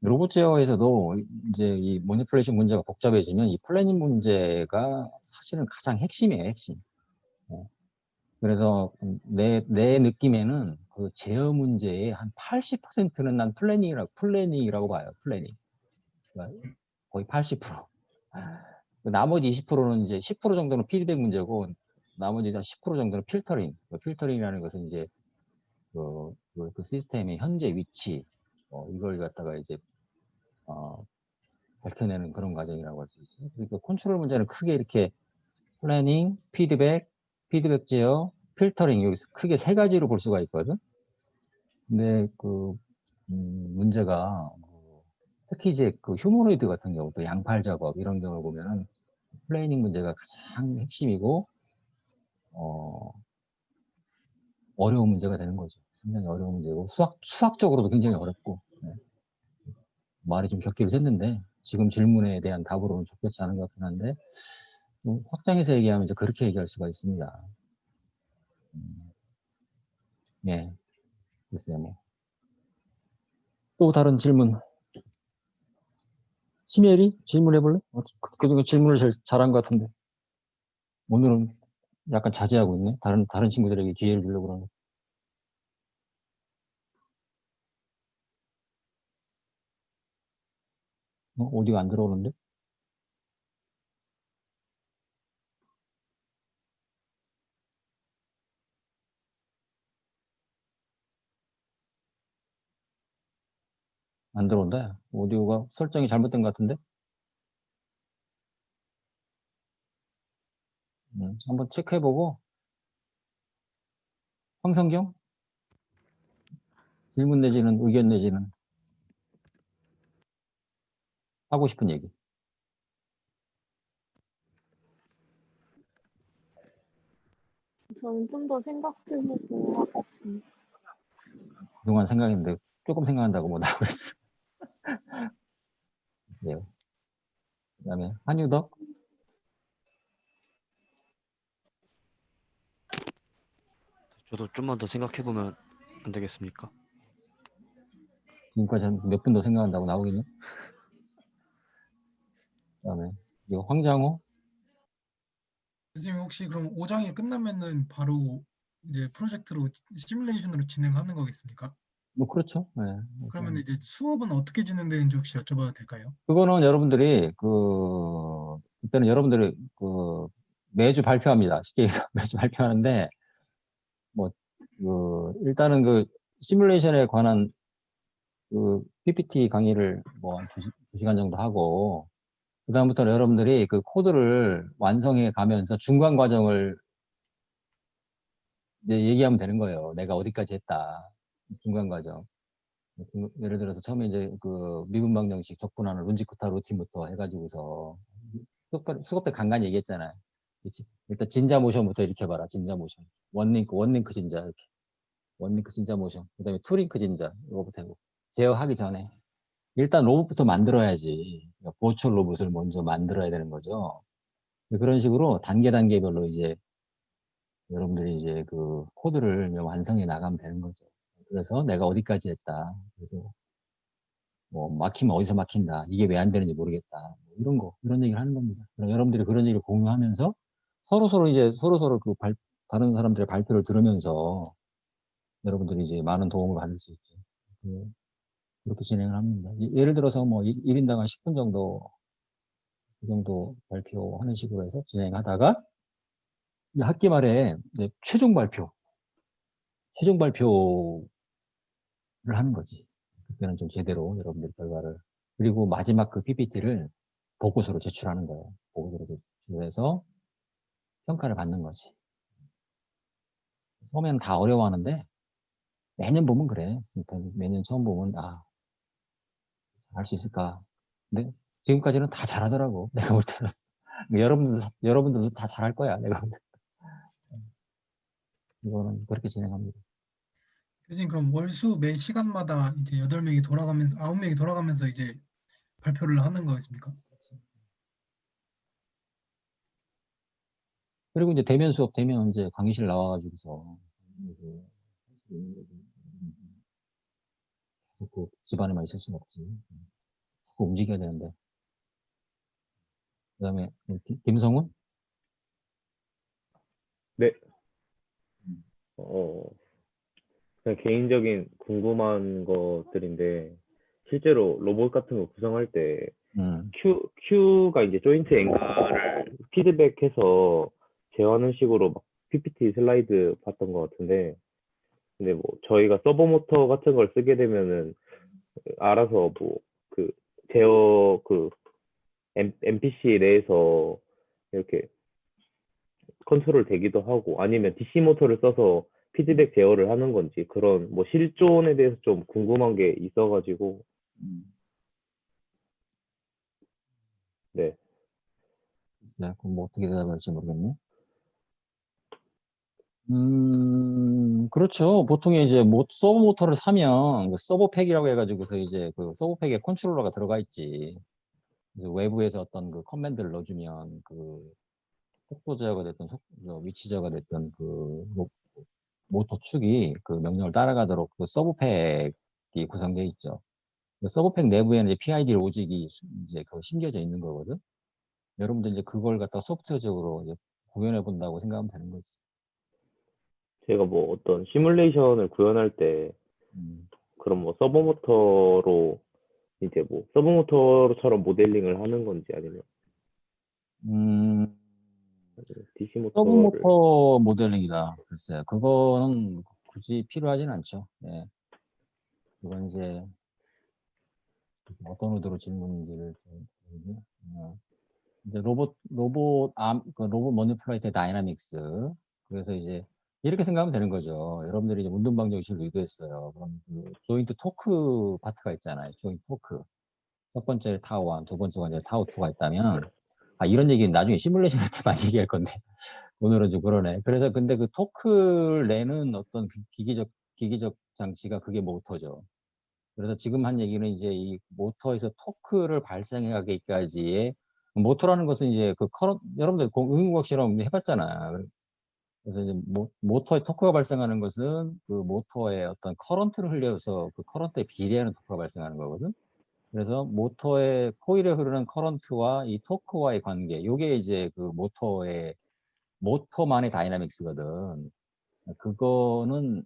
로봇 제어에서도 이제 이 모니플레이션 문제가 복잡해지면 이 플래닝 문제가 사실은 가장 핵심이에요, 핵심. 그래서 내 느낌에는 그 제어 문제의 한 80%는 난 플래닝이라고 봐요, 플래닝. 그러니까 거의 80%. 나머지 20%는 이제 10% 정도는 피드백 문제고 나머지 10% 정도는 필터링. 필터링이라는 것은 이제 그 시스템의 현재 위치, 이걸 갖다가 이제 밝혀내는 그런 과정이라고 할 수 있죠. 그러니까 컨트롤 문제는 크게 이렇게 플래닝, 피드백 제어, 필터링 여기서 크게 세 가지로 볼 수가 있거든. 근데 문제가 특히 이제 그 휴머노이드 같은 경우 또 양팔 작업 이런 경우를 보면은 플래닝 문제가 가장 핵심이고 어려운 문제가 되는 거죠. 굉장히 어려운 문제고 수학적으로도 굉장히 어렵고 네. 말이 좀 격기를 샜는데 지금 질문에 대한 답으로는 적절치 않은 것 같긴 한데 확장해서 얘기하면 이제 그렇게 얘기할 수가 있습니다. 네, 글쎄요 뭐. 또 다른 질문. 심혜리 질문해볼래? 그중에 질문을 제일 잘한 것 같은데. 오늘은 약간 자제하고 있네. 다른 친구들에게 기회를 주려고 그러네. 오디오 안 들어오는데? 안 들어온다. 오디오가 설정이 잘못된 것 같은데? 한번 체크해보고. 황성경? 질문 내지는 의견 내지는 하고 싶은 얘기. 저는 좀 더 생각해보고 하겠습니다. 그동안 생각했는데 조금 생각한다고 뭐 나오고 있어. 글쎄요. 그 다음에 한유덕? 저도 좀만 더 생각해보면 안 되겠습니까? 지금까지 한 몇 분 더 생각한다고 나오겠네. 그 다음에 이거 황장호? 선생님 혹시 그럼 5장이 끝나면은 바로 이제 프로젝트로 시뮬레이션으로 진행하는 거겠습니까? 뭐 그렇죠. 네. 그러면 이제 수업은 어떻게 진행되는지 혹시 여쭤봐도 될까요? 그거는 여러분들이 그때는 여러분들이 매주 발표합니다. 쉽게 얘기해서 매주 발표하는데 뭐 일단은 그 시뮬레이션에 관한 그 PPT 강의를 뭐 한 2시간 정도 하고 그다음부터는 여러분들이 그 코드를 완성해 가면서 중간 과정을 이제 얘기하면 되는 거예요. 내가 어디까지 했다. 중간 과정. 예를 들어서 처음에 이제 그 미분 방정식 적분하는 론지쿠타 루틴부터 해가지고서 수업 때 간간히 얘기했잖아요. 일단 진자 모션부터 이렇게 봐라. 진자 모션. 원링크 진자 이렇게. 원링크 진자 모션. 그다음에 투링크 진자 이거부터 하고 제어하기 전에 일단 로봇부터 만들어야지. 그러니까 보철 로봇을 먼저 만들어야 되는 거죠. 그런 식으로 단계별로 이제 여러분들이 이제 그 코드를 완성해 나가면 되는 거죠. 그래서 내가 어디까지 했다. 그래서 뭐 막히면 어디서 막힌다. 이게 왜 안 되는지 모르겠다. 뭐 이런 거, 이런 얘기를 하는 겁니다. 그럼 여러분들이 그런 얘기를 공유하면서 서로 다른 사람들의 발표를 들으면서 여러분들이 이제 많은 도움을 받을 수 있죠. 그렇게 진행을 합니다. 예를 들어서 뭐 1인당 한 10분 정도, 그 정도 발표하는 식으로 해서 진행하다가 학기 말에 이제 최종 발표를 하는 거지. 그때는 좀 제대로 여러분들 결과를. 그리고 마지막 그 PPT를 보고서로 제출하는 거예요. 보고서로 제출해서 평가를 받는 거지. 처음에는 다 어려워하는데 매년 보면 그래. 매년 처음 보면 할 수 있을까. 근데 지금까지는 다 잘하더라고. 내가 볼 때는. 여러분들도 다 잘할 거야. 내가 볼 때. 이거는 그렇게 진행합니다. 선생님 그럼 월수 매 시간마다 이제 8명이 돌아가면서 9명이 돌아가면서 이제 발표를 하는 거겠습니까? 그리고 이제 대면 수업 되면 이제 강의실 나와가지고서 그 집안에만 있을 수는 없지. 자꾸 움직여야 되는데. 그 다음에 김성훈? 네, 음. 그냥 개인적인 궁금한 것들인데, 실제로 로봇 같은 거 구성할 때, 음. Q가 이제 조인트 앵글을 피드백해서 제어하는 식으로 막 PPT 슬라이드 봤던 것 같은데, 근데 뭐 저희가 서버 모터 같은 걸 쓰게 되면은 알아서 뭐 그 제어 NPC 내에서 이렇게 컨트롤 되기도 하고 아니면 DC 모터를 써서 피드백 제어를 하는 건지 그런 뭐 실존에 대해서 좀 궁금한 게 있어가지고 네. 네, 그럼 뭐 어떻게 대답할지 모르겠네. 그렇죠. 보통 이제 서버 모터를 사면 그 서버팩이라고 해가지고서 이제 그 서버팩에 컨트롤러가 들어가 있지. 그래서 외부에서 어떤 그 커맨드를 넣어주면 그 속도 제어가 됐든 위치 제어가 됐든 그 모터 축이 그 명령을 따라가도록 그 서버팩이 구성되어 있죠. 서버팩 내부에는 이제 PID 로직이 이제 심겨져 있는 거거든. 여러분들 이제 그걸 갖다 소프트웨어적으로 이제 구현해 본다고 생각하면 되는 거지. 제가 뭐 어떤 시뮬레이션을 구현할 때 그럼 뭐 서버 모터로 이제 뭐 서버 모터처럼 모델링을 하는 건지 아니면 DC 서브 모터를 모터 모델링이다. 글쎄요. 그거는 굳이 필요하진 않죠. 예. 그건 이제 어떤 의도로 질문인지를 좀 보는데, 이제 로봇 머니플라이트 다이나믹스. 그래서 이제 이렇게 생각하면 되는 거죠. 여러분들이 이제 운동 방정식을 의도했어요. 그럼 그 조인트 토크 파트가 있잖아요. 조인트 토크. 첫 번째 타워 1, 두 번째가 이제 타워 2가 있다면, 이런 얘기는 나중에 시뮬레이션 할 때 많이 얘기할 건데, 오늘은 좀 그러네. 그래서 근데 그 토크를 내는 어떤 기기적 장치가 그게 모터죠. 그래서 지금 한 얘기는 이제 이 모터에서 토크를 발생하기까지의 모터라는 것은 이제 그 여러분들 응용과학 실험 해봤잖아. 그래서 이제 모터의 토크가 발생하는 것은 그 모터의 어떤 커런트를 흘려서 그 커런트에 비례하는 토크가 발생하는 거거든. 그래서 모터의 코일에 흐르는 커런트와 이 토크와의 관계, 요게 이제 그 모터만의 다이나믹스거든. 그거는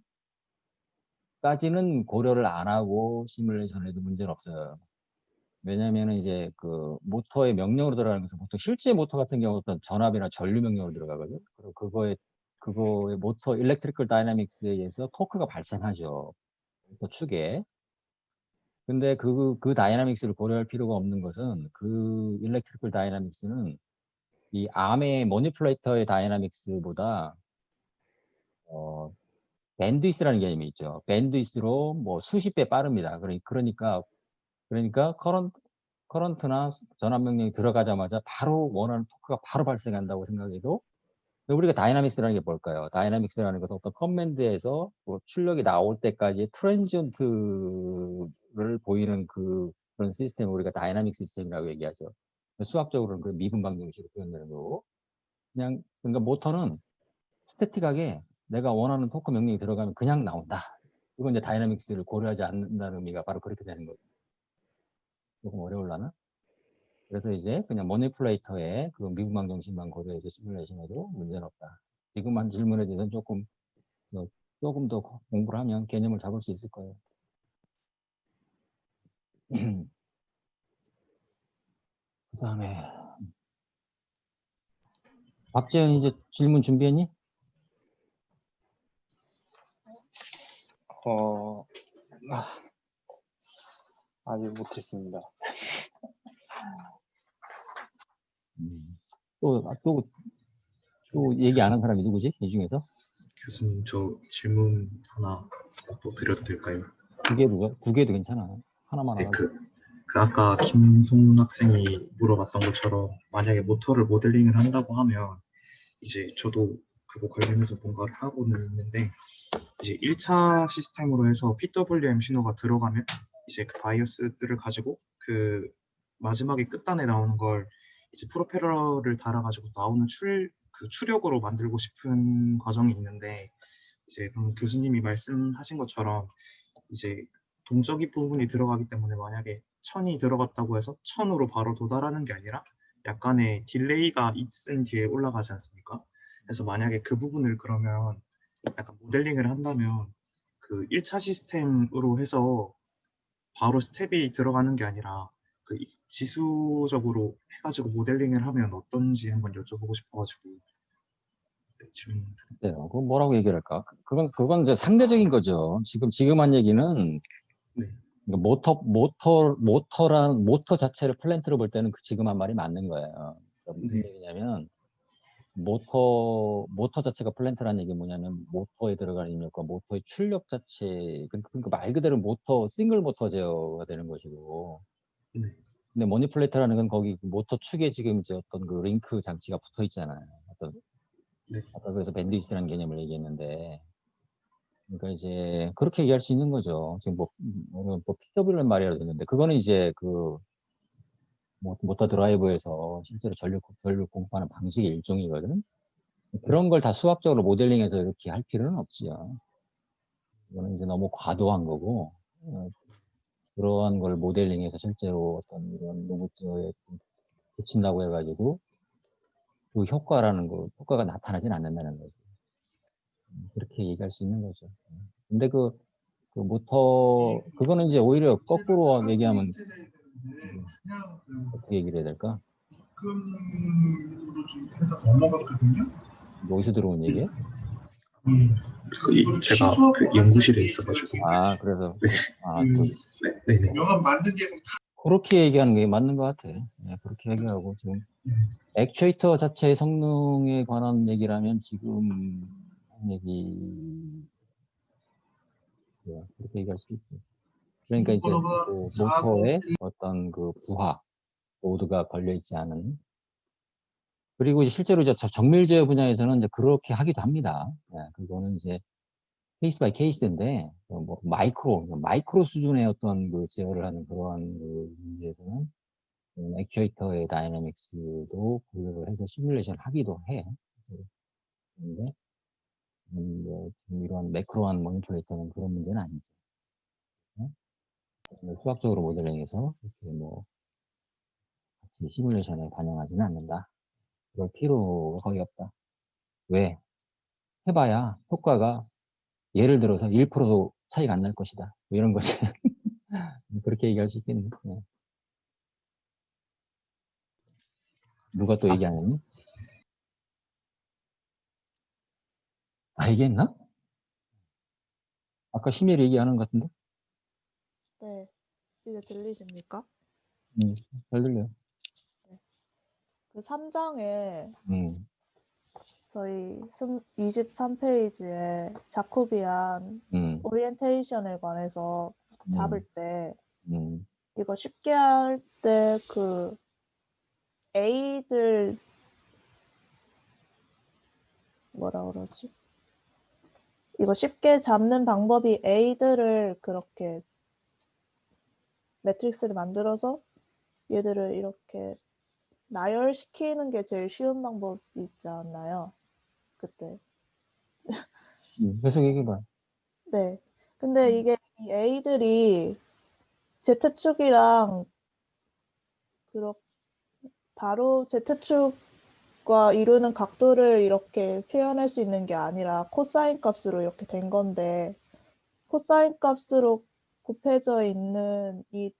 까지는 고려를 안 하고 시뮬레이션 해도 문제는 없어요. 왜냐면은 이제 그 모터의 명령으로 들어가는 것은 보통 실제 모터 같은 경우 어떤 전압이나 전류 명령으로 들어가거든. 그리고 그거의 모터 일렉트리컬 다이나믹스에 의해서 토크가 발생하죠. 그 축에. 근데 그 다이나믹스를 고려할 필요가 없는 것은 그 일렉트리컬 다이나믹스는 이 암의 머니플레이터의 다이나믹스보다 밴드위스라는 개념이 있죠. 밴드위스로 뭐 수십 배 빠릅니다. 그러니까 커런트나 전압 명령이 들어가자마자 바로 원하는 토크가 바로 발생한다고 생각해도, 우리가 다이나믹스라는 게 뭘까요? 다이나믹스라는 것은 어떤 커맨드에서 뭐 출력이 나올 때까지 트랜지언트를 보이는 그런 시스템을 우리가 다이나믹 시스템이라고 얘기하죠. 수학적으로는 그 미분 방정식으로 표현되는 거고, 그러니까 모터는 스태틱하게 내가 원하는 토크 명령이 들어가면 그냥 나온다. 이건 이제 다이나믹스를 고려하지 않는다는 의미가 바로 그렇게 되는 거죠. 조금 어려울라나? 그래서 이제 그냥 머니플레이터의 그 미분방 정식만 고려해서 시뮬레이션해도 문제는 없다. 지금 한 질문에 대해서는 조금 더 공부를 하면 개념을 잡을 수 있을 거예요. 그 다음에 박재현 이제 질문 준비했니? 아직 못했습니다. 또 얘기 안 한 사람이 누구지? 이 중에서? 교수님, 저 질문 하나 또 드려도 될까요? 두 개도 괜찮아. 하나만 네, 하고. 그 아까 김송문 학생이 물어봤던 것처럼 만약에 모터를 모델링을 한다고 하면 이제 저도 그거 관련해서 뭔가를 하고는 있는데, 이제 1차 시스템으로 해서 PWM 신호가 들어가면 이제 그 바이어스들을 가지고 그 마지막에 끝단에 나오는 걸 이제 프로펠러를 달아가지고 나오는 그 추력으로 만들고 싶은 과정이 있는데, 이제 그럼 교수님이 말씀하신 것처럼 이제 동적인 부분이 들어가기 때문에 만약에 1000이 들어갔다고 해서 1000으로 바로 도달하는 게 아니라 약간의 딜레이가 있은 뒤에 올라가지 않습니까? 그래서 만약에 그 부분을 그러면 약간 모델링을 한다면 그 1차 시스템으로 해서 바로 스텝이 들어가는 게 아니라 그 지수적으로 해가지고 모델링을 하면 어떤지 한번 여쭤보고 싶어가지고 질문 글쎄요. 그건 뭐라고 얘기할까? 그건 이제 상대적인 거죠. 지금 한 얘기는 네. 모터 자체를 플랜트로 볼 때는 지금 한 말이 맞는 거예요. 그러니까 무슨 네. 얘기냐면, 모터 자체가 플랜트라는 얘기 뭐냐면, 모터에 들어가는 입력과 모터의 출력 자체, 그러니까 말 그대로 싱글 모터 제어가 되는 것이고, 네. 근데 머니플레이터라는 건 거기 모터 축에 지금 이제 어떤 그 링크 장치가 붙어 있잖아요. 네. 아까 그래서 밴드위스라는 개념을 얘기했는데, 그러니까 이제 그렇게 얘기할 수 있는 거죠. 지금 PWM 말이라도 있는데, 그거는 이제 모터 드라이브에서 실제로 전력 공급하는 방식의 일종이거든. 그런 걸 다 수학적으로 모델링해서 이렇게 할 필요는 없지요. 이거는 이제 너무 과도한 거고, 그러한 걸 모델링해서 실제로 어떤 이런 로봇에 붙인다고 해가지고 그 효과가 나타나진 않는다는 거죠. 그렇게 얘기할 수 있는 거죠. 근데 그 모터, 그거는 이제 오히려 거꾸로 얘기하면 어떻게 얘기를 해야 될까? 금으로 좀 해서 넘어갔거든요. 뭐 어디서 들어온 얘기예요? 제가 그 연구실에 있어가지고. 아, 그래서, 네. 네네. 명함 만든 게 그렇게 얘기하는 게 맞는 것 같아. 네, 그렇게 얘기하고, 지금, 액추에이터 자체의 성능에 관한 얘기라면 지금 한 얘기, 그렇게 얘기할 수 있죠. 그러니까 이제 그 모터에 어떤 그 부하, 로드가 걸려있지 않은, 그리고 이제 실제로 이제 정밀 제어 분야에서는 이제 그렇게 하기도 합니다. 그거는 이제 케이스 바이 케이스인데, 뭐 마이크로 수준의 어떤 그 제어를 하는 그러한 그 문제에서는 액추에이터의 다이내믹스도 고려를 해서 시뮬레이션 하기도 해요. 근데 뭐 지금 이런 매크로한 모니터에서는 그런 문제는 아니죠. 수학적으로 모델링해서 이렇게 뭐 같이 시뮬레이션에 반영하지는 않는다. 그럴 필요가 거의 없다. 왜? 해봐야 효과가 예를 들어서 1%도 차이가 안 날 것이다. 뭐 이런 거지. 그렇게 얘기할 수 있겠네. 누가 또 얘기 안 했니? 아, 얘기했나? 아까 심의를 얘기하는 것 같은데? 네, 이게 들리십니까? 잘 들려요. 그 3장에 음, 저희 23페이지에 자코비안 음, 오리엔테이션에 관해서 잡을 때 음, 이거 쉽게 할 때 그 A들 뭐라 그러지? 이거 쉽게 잡는 방법이 A들을 그렇게 매트릭스를 만들어서 얘들을 이렇게 나열시키는 게 제일 쉬운 방법이 있지 않나요? 그때. 계속 얘기해봐. 네. 근데 이게 이 A들이 Z축이랑 바로 Z축과 이루는 각도를 이렇게 표현할 수 있는 게 아니라 코사인 값으로 이렇게 된 건데 코사인 값으로 곱해져 있는 이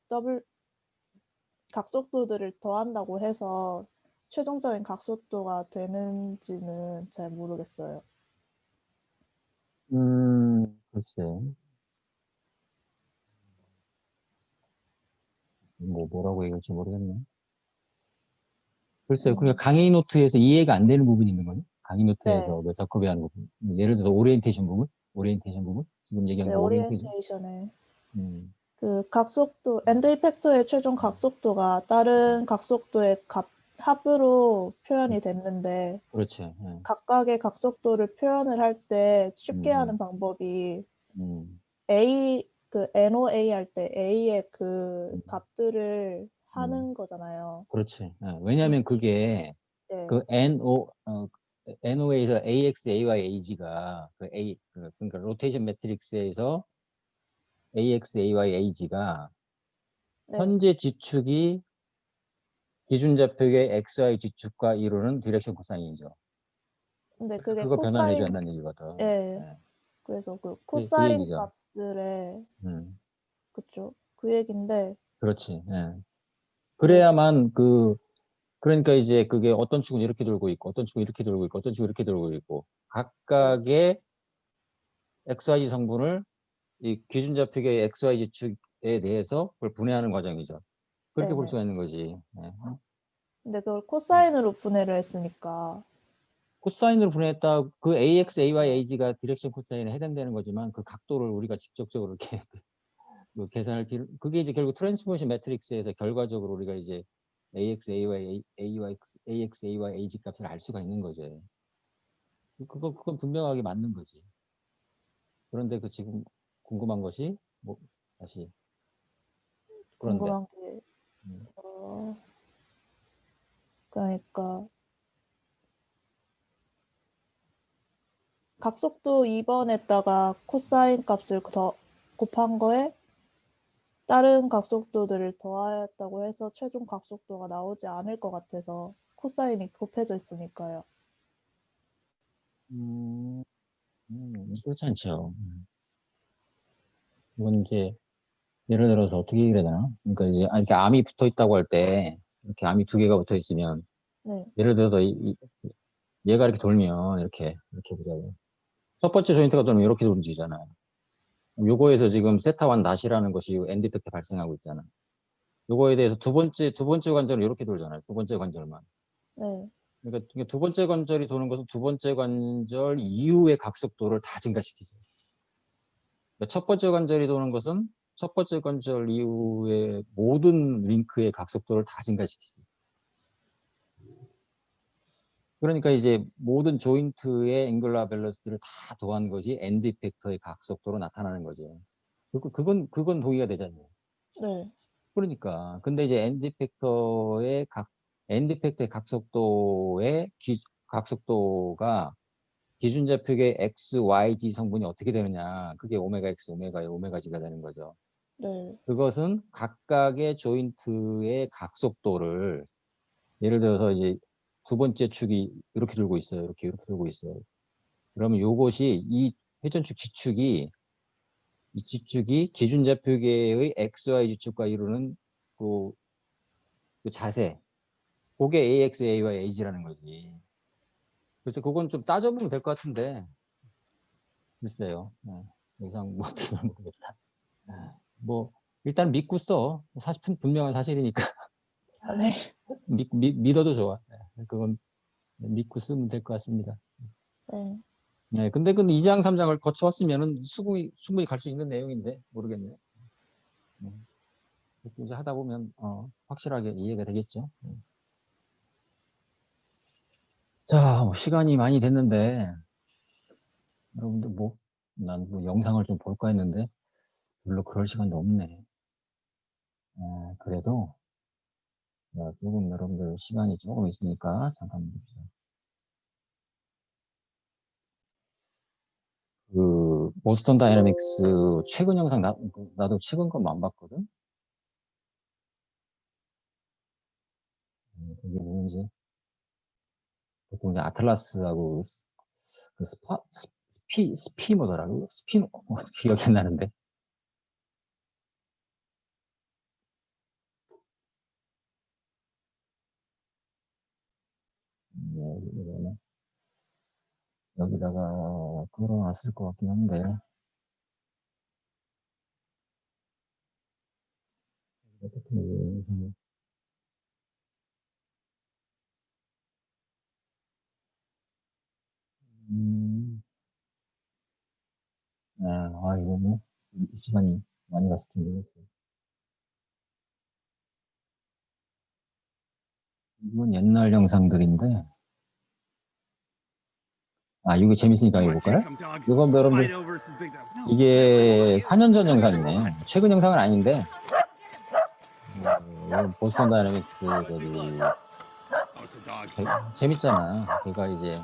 각속도들을 더한다고 해서 최종적인 각속도가 되는지는 잘 모르겠어요. 글쎄. 뭐라고 얘기할지 모르겠네. 글쎄요. 그러니까 강의 노트에서 이해가 안 되는 부분이 있는 거네. 강의 노트에서 그 자코비안 부분. 예를 들어서 오리엔테이션 부분? 지금 얘기한 네, 거 오리엔테이션? 오리엔테이션에 음, 그 각속도, 엔드 이펙터의 최종 각속도가 다른 각속도의 합으로 표현이 됐는데 그렇지. 예. 각각의 각속도를 표현을 할 때 쉽게 음, 하는 방법이 음, A, 그 NOA 할 때 A의 그 음, 값들을 하는 거잖아요. 그렇지. 예. 왜냐하면 그게 네, 그 NO에서 AX, AY, AG가 그러니까 로테이션 매트릭스에서 AX, AY, AG가 네. 현재 지축이 기준 좌표의 XY 지축과 이루는 디렉션 코사인이죠. 근데 그게 그거 변환해줘야 코사인, 한다는 얘기거든. 예. 예. 그래서 그 그 코사인 얘기죠. 값들의, 음, 그쵸. 그 얘긴데, 그렇지. 예. 그, 그래야만 그러니까 이제 그게 어떤 축은 이렇게 돌고 있고, 어떤 축은 이렇게 돌고 있고, 어떤 축은 이렇게 돌고 있고, 각각의 XYZ 성분을 이 기준 좌표의 XYZ 축에 대해서 그걸 분해하는 과정이죠. 그렇게 볼 네네. 수가 있는 거지. 예. 근데 그걸 코사인으로 분해를 했으니까, 코사인으로 분해했다. 그 AX, AY, AG가 디렉션 코사인에 해당되는 거지만 그 각도를 우리가 직접적으로 이렇게 그 계산할 필요. 그게 이제 결국 트랜스포메이션 매트릭스에서 결과적으로 우리가 이제 AX, AY, AX, AY, AG 값을 알 수가 있는 거죠. 그건 분명하게 맞는 거지. 그런데 그 지금 궁금한 것이 뭐 다시 그런데 궁금한 게, 음, 그러니까, 각속도 2번에다가 코사인 값을 더 곱한 거에 다른 각속도들을 더하였다고 해서 최종 각속도가 나오지 않을 것 같아서 코사인이 곱해져 있으니까요. 그렇지 않죠. 이건 이제 예를 들어서 어떻게 얘기해야 되나? 그러니까 이제 이렇게 암이 붙어 있다고 할 때 이렇게 암이 두 개가 붙어 있으면 네, 예를 들어서 얘가 이렇게 돌면 이렇게 보자고요. 첫 번째 조인트가 돌면 이렇게 움직이잖아요. 요거에서 지금 세타1 다시라는 것이 엔드 이펙트 발생하고 있잖아. 요거에 대해서 두 번째 관절은 이렇게 돌잖아요. 두 번째 관절만. 네, 그러니까 이게 두 번째 관절이 도는 것은 두 번째 관절 이후의 각속도를 다 증가시키죠. 그러니까 첫 번째 관절이 도는 것은 첫 번째 관절 이후의 모든 링크의 각속도를 다 증가시키죠. 그러니까 이제 모든 조인트의 앵글라 밸런스를 다 더한 것이 엔드 이펙터의 각속도로 나타나는 거죠. 그건 동의가 되잖아요. 네, 그러니까 근데 이제 엔드 이펙터의 각속도가 기준 좌표계 x, y, z 성분이 어떻게 되느냐? 그게 오메가 x, 오메가 y, 오메가 z가 되는 거죠. 네, 그것은 각각의 조인트의 각속도를 예를 들어서 이제 두 번째 축이 이렇게 돌고 있어요. 이렇게 돌고 있어요. 그러면 요것이 이 회전축 지축이 이 지축이 기준 좌표계의 XY 지축과 이루는 그 자세, 그게 AX, AY, AG라는 거지. 그래서 그건 좀 따져보면 될 것 같은데, 글쎄요. 이상 뭐 어떻게 모르겠다. 뭐 일단 믿고 써. 분명한 사실이니까 네, 믿어도 좋아. 그건 믿고 쓰면 될 것 같습니다. 네. 네, 근데 2장, 3장을 거쳐왔으면은 충분히 갈 수 있는 내용인데 모르겠네요. 이제 하다 보면 확실하게 이해가 되겠죠. 자, 시간이 많이 됐는데 여러분들 난 영상을 좀 볼까 했는데 별로 그럴 시간도 없네. 그래도 조금 여러분들 시간이 조금 있으니까 잠깐 봅시다. 보스턴 다이내믹스 최근 영상 나도 최근 건 안 봤거든. 그게 뭐지? 보통 이제 아틀라스하고 스피 뭐더라고? 스피노 기억이 안 나는데. 이거는 여기다가 걸어놨을 것 같긴 한데. 이거 뭐 시간이 많이 갔을 줄 모르겠어요. 이건 옛날 영상들인데. 이거 재밌으니까 해볼까요? 이건 여러분들 이게 4년 전 영상이네요. 최근 영상은 아닌데 보스턴 다이내믹스 재밌잖아. 걔가 이제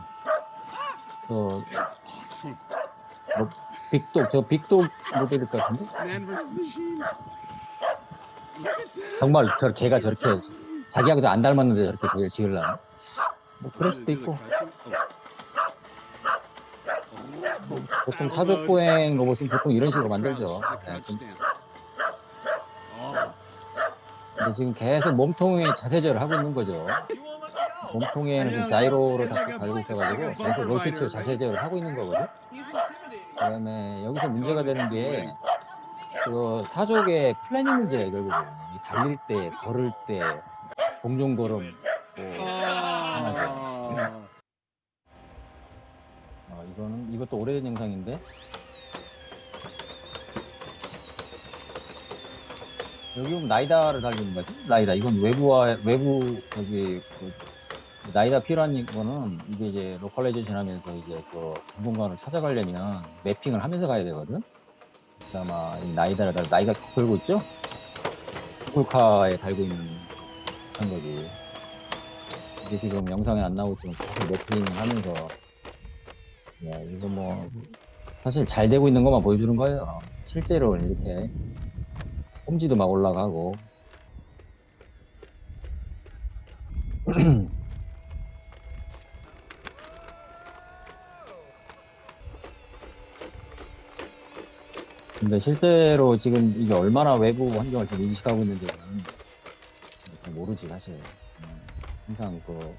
빅독 모델일 것 같은데? 정말 걔가 저렇게 자기하고도 안 닮았는데 저렇게 그걸 지으려나? 뭐 그럴 수도 있고. 보통 사족보행 로봇은 보통 이런 식으로 만들죠. 근데 지금 계속 몸통에 자세절을 하고 있는 거죠. 몸통에는 자이로를 달고 있어가지고 계속 롤피치로 자세절을 하고 있는 거거든. 그다음에 여기서 문제가 되는 게 사족의 플래닝 문제예요. 결국은 달릴 때, 걸을 때, 공중걸음 하나죠. 이것도 오래된 영상인데 여기 보면 나이다를 달리는 거지. 나이다. 이건 외부 나이다 필요한 거는 이게 이제 로컬라이제이션 하면서 이제 공간을 찾아가려면 매핑을 하면서 가야 되거든. 아마 나이가 걸고 있죠? 콜카에 달고 있는 한 거지. 이게 지금 영상에 안 나오지만 계속 매핑 하면서 이거 뭐 사실 잘 되고 있는 것만 보여주는 거예요. 실제로 이렇게 홈지도 막 올라가고. 근데 실제로 지금 이게 얼마나 외부 환경을 좀 인식하고 있는지는 잘 모르지 사실. 항상 그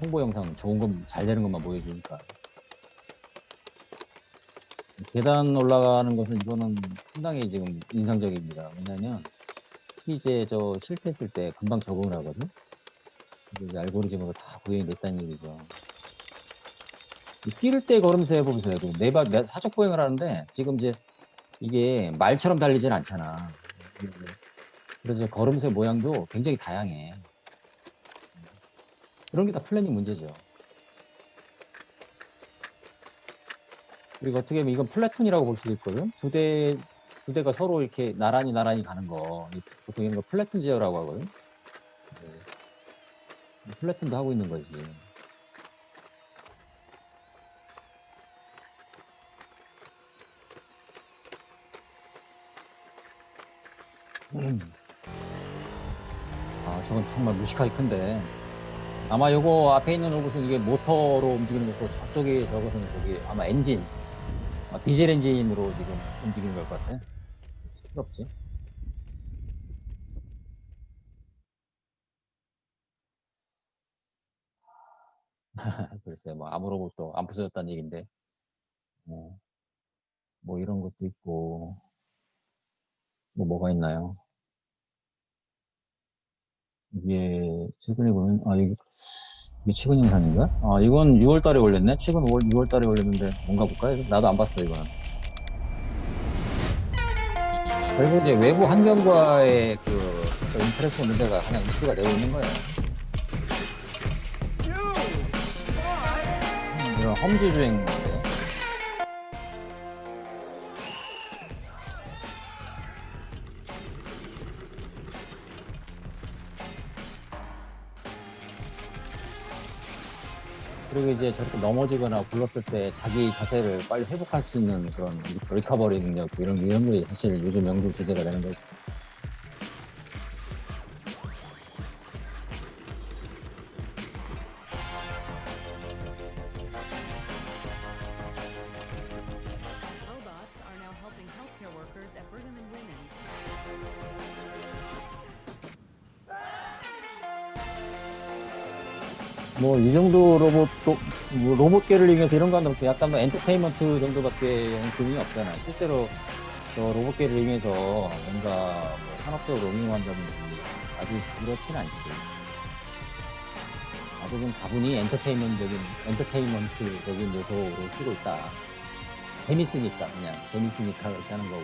홍보 영상 좋은 것 잘 되는 것만 보여주니까. 계단 올라가는 것은 이거는 상당히 지금 인상적입니다. 왜냐면 이제 저 실패했을 때 금방 적응을 하거든. 이제 알고리즘으로 다 구현이 됐다는 얘기죠. 뛸 때 걸으면서 해보면서 해도 사적 보행을 하는데 지금 이제 이게 말처럼 달리진 않잖아. 그래서 걸음새 모양도 굉장히 다양해. 그런 게 다 플래닝 문제죠. 그리고 어떻게 보면 이건 플래툰이라고 볼 수도 있거든. 두 대가 서로 이렇게 나란히 가는 거. 보통 이런 거 플래툰 제어라고 하거든. 플래툰도 하고 있는 거지. 아, 저건 정말 무식하게 큰데. 아마 요거 앞에 있는 로봇은 이게 모터로 움직이는 거고, 저쪽에 저것은 저기 아마 엔진, 디젤 엔진으로 지금 움직이는 걸 것 같아. 시끄럽지? 글쎄, 뭐 아무 로봇도 안 부서졌다는 얘긴데, 뭐 이런 것도 있고, 뭐가 있나요? 이게 최근에 보면 이게 최근 영상인가? 이건 6월 달에 올렸네? 최근 6월 달에 올렸는데 뭔가 볼까요? 나도 안 봤어 이거는. 그리고 이제 외부 환경과의 그 인터랙션 문제가 그냥 이슈가 되고 있는 거예요. 이런 험지 주행 문제. 그리고 이제 저렇게 넘어지거나 굴렀을 때 자기 자세를 빨리 회복할 수 있는 그런 리커버리 능력, 이런 게 사실 요즘 연구 주제가 되는 거죠. Robots are now helping healthcare workers at Brigham and Women's. 뭐 이 정도 로봇도 뭐 로봇계를 이용해서 이런 거 한다고 약간 뭐 엔터테인먼트 정도밖에 기능이 없잖아. 실제로 저 로봇계를 이용해서 뭔가 뭐 산업적으로 응용한다든지 아주 그렇진 않지. 아주 좀 다분히 엔터테인먼트적인 요소로 쓰고 있다. 재밌으니까 그렇게 하는 거고,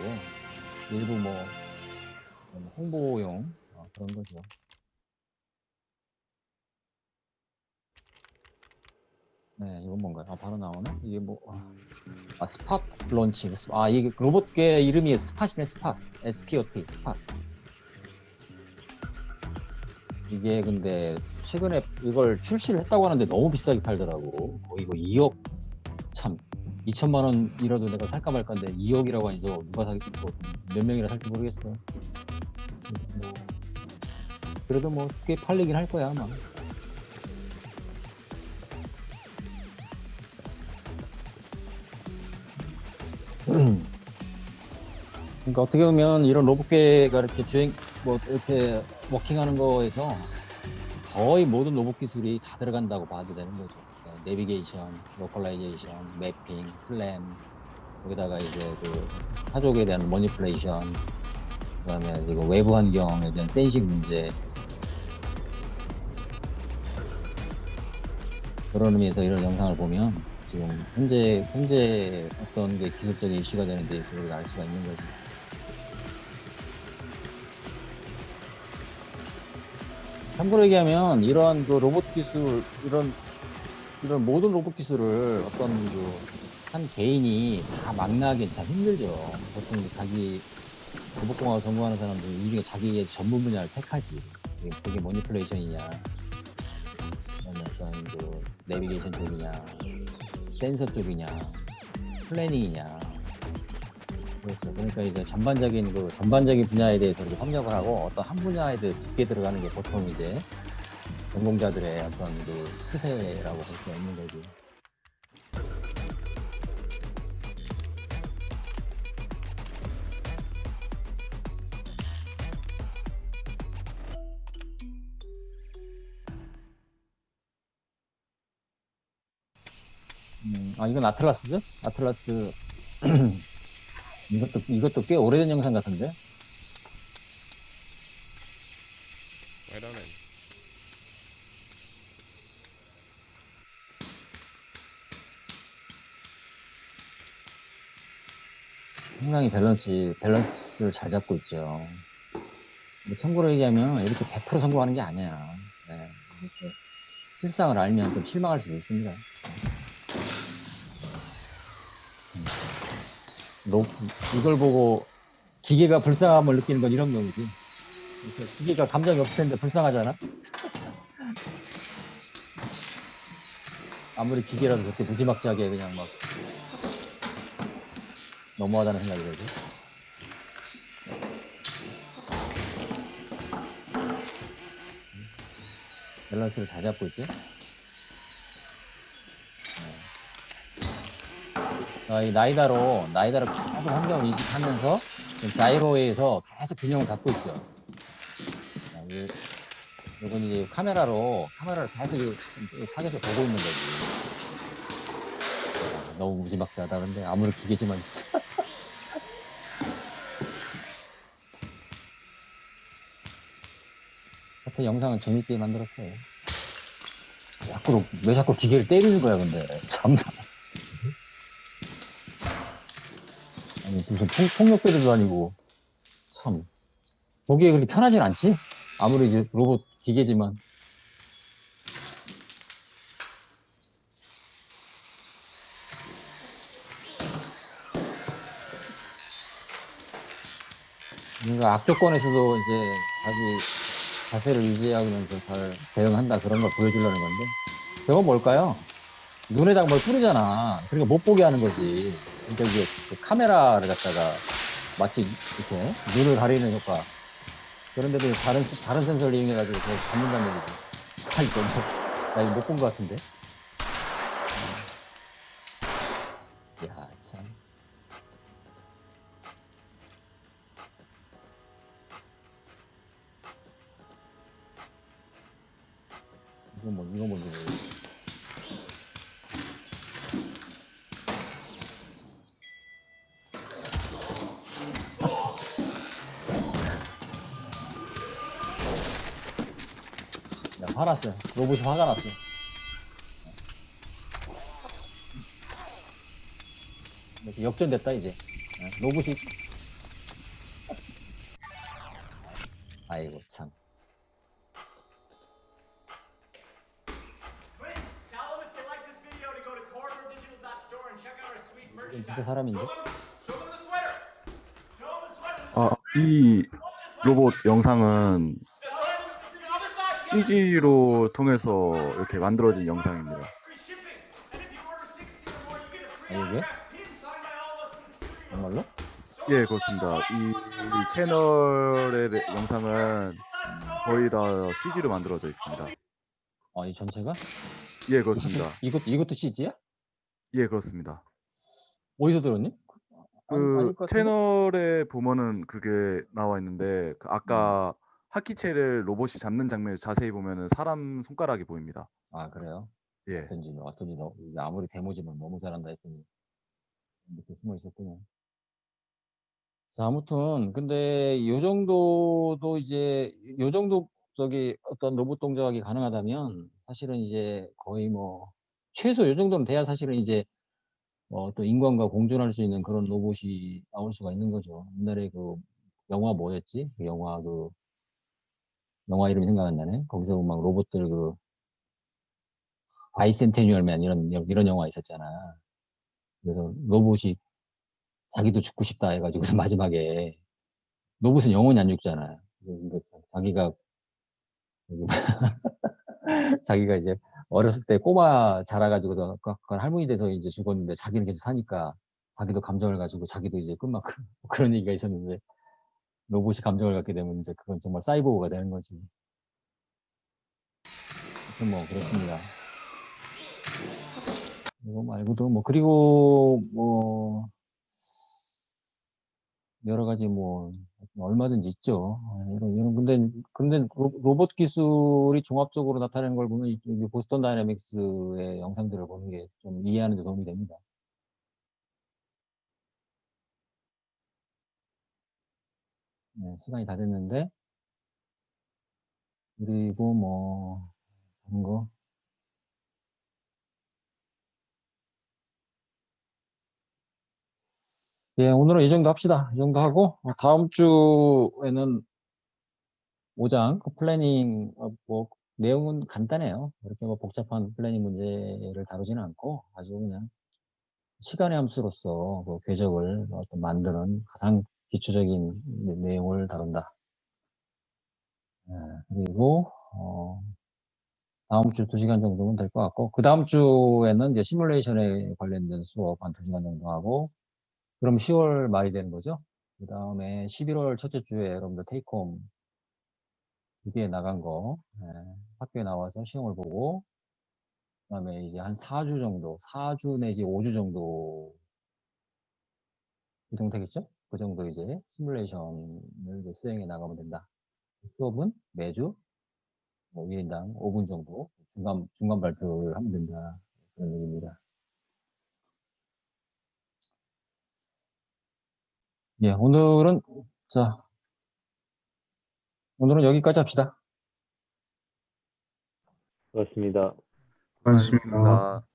일부 뭐 홍보용 그런 거죠. 네, 이건 뭔가요? 바로 나오네? 이게 뭐, 스팟 론칭. 이게 로봇계 이름이 스팟이네, 스팟. SPOT, 스팟. 이게 근데 최근에 이걸 출시를 했다고 하는데 너무 비싸게 팔더라고. 이거 2억, 참. 2천만 원이라도 내가 살까 말까인데 2억이라고 하니 저 누가 사겠고 몇 명이나 살지 모르겠어. 그래도 뭐 꽤 팔리긴 할 거야, 아마. 그러니까 어떻게 보면 이런 로봇계가 이렇게 이렇게 워킹하는 거에서 거의 모든 로봇 기술이 다 들어간다고 봐도 되는 거죠. 그러니까 내비게이션, 로컬라이제이션, 매핑, 슬램, 거기다가 이제 그 사족에 대한 머니플레이션, 그다음에 이거 외부 환경에 대한 센싱 문제. 그런 의미에서 이런 영상을 보면 지금 현재 어떤 게 기술적인 이슈가 되는지 그걸 알 수가 있는 거죠. 참고로 얘기하면 이러한 그 로봇 기술, 이런 모든 로봇 기술을 어떤 한 개인이 다 망라하기엔 참 힘들죠. 보통 자기 로봇공학을 전공하는 사람들 이 중에 자기의 전문 분야를 택하지. 그게 머니플레이션이냐, 어떤 그 내비게이션 쪽이냐, 센서 쪽이냐, 플래닝이냐, 그렇죠. 그러니까 이제 전반적인 분야에 대해서 이렇게 협력을 하고 어떤 한 분야에 대해 깊게 들어가는 게 보통 이제 전공자들의 어떤 그 추세라고 볼 수가 있는 거지. 이건 아틀라스죠? 아틀라스. 이것도 꽤 오래된 영상 같은데? Right on in. 상당히 밸런스를 잘 잡고 있죠. 근데 참고로 얘기하면 이렇게 100% 성공하는 게 아니야. 네, 이렇게 실상을 알면 좀 실망할 수도 있습니다. 이걸 보고 기계가 불쌍함을 느끼는 건 이런 경우지. 이렇게 기계가 감정이 없을 텐데 불쌍하잖아. 아무리 기계라도 그렇게 무지막지하게 그냥 막 너무하다는 생각이 들지. 밸런스를 잘 잡고 있죠. 이 나이다로 계속 환경을 이식하면서 자이로에서 계속 균형을 잡고 있죠. 이건 이제 카메라를 계속 타겟을 보고 있는 거지. 너무 무지막지하다. 근데 아무리 기계지만 진짜. 하여튼 영상은 재밌게 만들었어요. 왜 자꾸 기계를 때리는 거야, 근데. 참나. 아니, 무슨 폭력배들도 아니고. 참. 보기에 그렇게 편하진 않지? 아무리 이제 로봇 기계지만. 뭔가 악조건에서도 이제 자기 자세를 유지하면서 잘 대응한다 그런 걸 보여주려는 건데 저건 뭘까요? 눈에다가 뭘 뿌리잖아. 그러니까 못 보게 하는 거지. 그러니까 이게 그 카메라를 갖다가 마치 이렇게 눈을 가리는 효과. 그런데도 다른 센서를 이용해가지고 그걸 잡는다는 얘기지. 아, 나 이거 못 본 것 같은데. 야, 참. 이건 뭔지 모르겠어. 화났어요. 로봇이 화가 났어. 역전됐다 이제. 로봇이. 아이고 참. 이건 진짜 사람인데? 이 로봇 영상은 CG로 통해서 이렇게 만들어진 영상입니다. 이게? 정말로? 예, 그렇습니다. 이 채널의 영상은 거의 다 CG로 만들어져 있습니다. 이 전체가? 예, 그렇습니다. 이것도 CG야? 예, 그렇습니다. 어디서 들었니? 그 채널에 보면은 그게 나와 있는데 아까 하키체를 로봇이 잡는 장면을 자세히 보면은 사람 손가락이 보입니다. 아, 그래요? 예. 어쩐지 아무리 데모지만 너무 잘한다 했더니 이렇게 숨어 있었구나. 자, 아무튼 근데 요 정도도 이제 요 정도 어떤 로봇 동작이 가능하다면 사실은 이제 거의 뭐 최소 요 정도는 돼야 사실은 이제 또 인간과 공존할 수 있는 그런 로봇이 나올 수가 있는 거죠. 옛날에 그 영화 뭐였지? 영화 이름이 생각 안 나네. 거기서 막 로봇들 바이센테니얼맨 이런 영화 있었잖아. 그래서 로봇이 자기도 죽고 싶다 해가지고 마지막에 로봇은 영원히 안 죽잖아. 자기가 자기가 이제 어렸을 때 꼬마 자라가지고서 그건 할머니 돼서 이제 죽었는데 자기는 계속 사니까 자기도 감정을 가지고 자기도 이제 끝만큼 그런 얘기가 있었는데 로봇이 감정을 갖게 되면 이제 그건 정말 사이보그가 되는 거지. 하여튼 뭐 그렇습니다. 이거 말고도 뭐 그리고 뭐 여러 가지 뭐 얼마든지 있죠. 이런 근데 로봇 기술이 종합적으로 나타나는 걸 보면 이 보스턴 다이내믹스의 영상들을 보는 게 좀 이해하는 데 도움이 됩니다. 네, 시간이 다 됐는데 그리고 뭐 하는 거 예, 오늘은 이 정도 합시다. 이 정도 하고 다음 주에는 5장 플래닝 뭐 내용은 간단해요. 그렇게 뭐 복잡한 플래닝 문제를 다루지는 않고 아주 그냥 시간의 함수로서 그 궤적을 어떤 만드는 가장 기초적인 내용을 다룬다. 예, 그리고 다음 주 2시간 정도면 될 것 같고 그 다음 주에는 이제 시뮬레이션에 관련된 수업 한 2시간 정도 하고 그럼 10월 말이 되는 거죠. 그 다음에 11월 첫째 주에 여러분들 테이크홈 드디어 나간 거 학교에 나와서 시험을 보고 그 다음에 이제 한 4주 정도 4주 내지 5주 정도 이동되겠죠? 그 정도 이제 시뮬레이션을 이제 수행해 나가면 된다. 수업은 매주 뭐 1인당 5분 정도 중간 발표를 하면 된다. 그런 얘기입니다. 예, 오늘은 여기까지 합시다. 그렇습니다. 고맙습니다. 고맙습니다.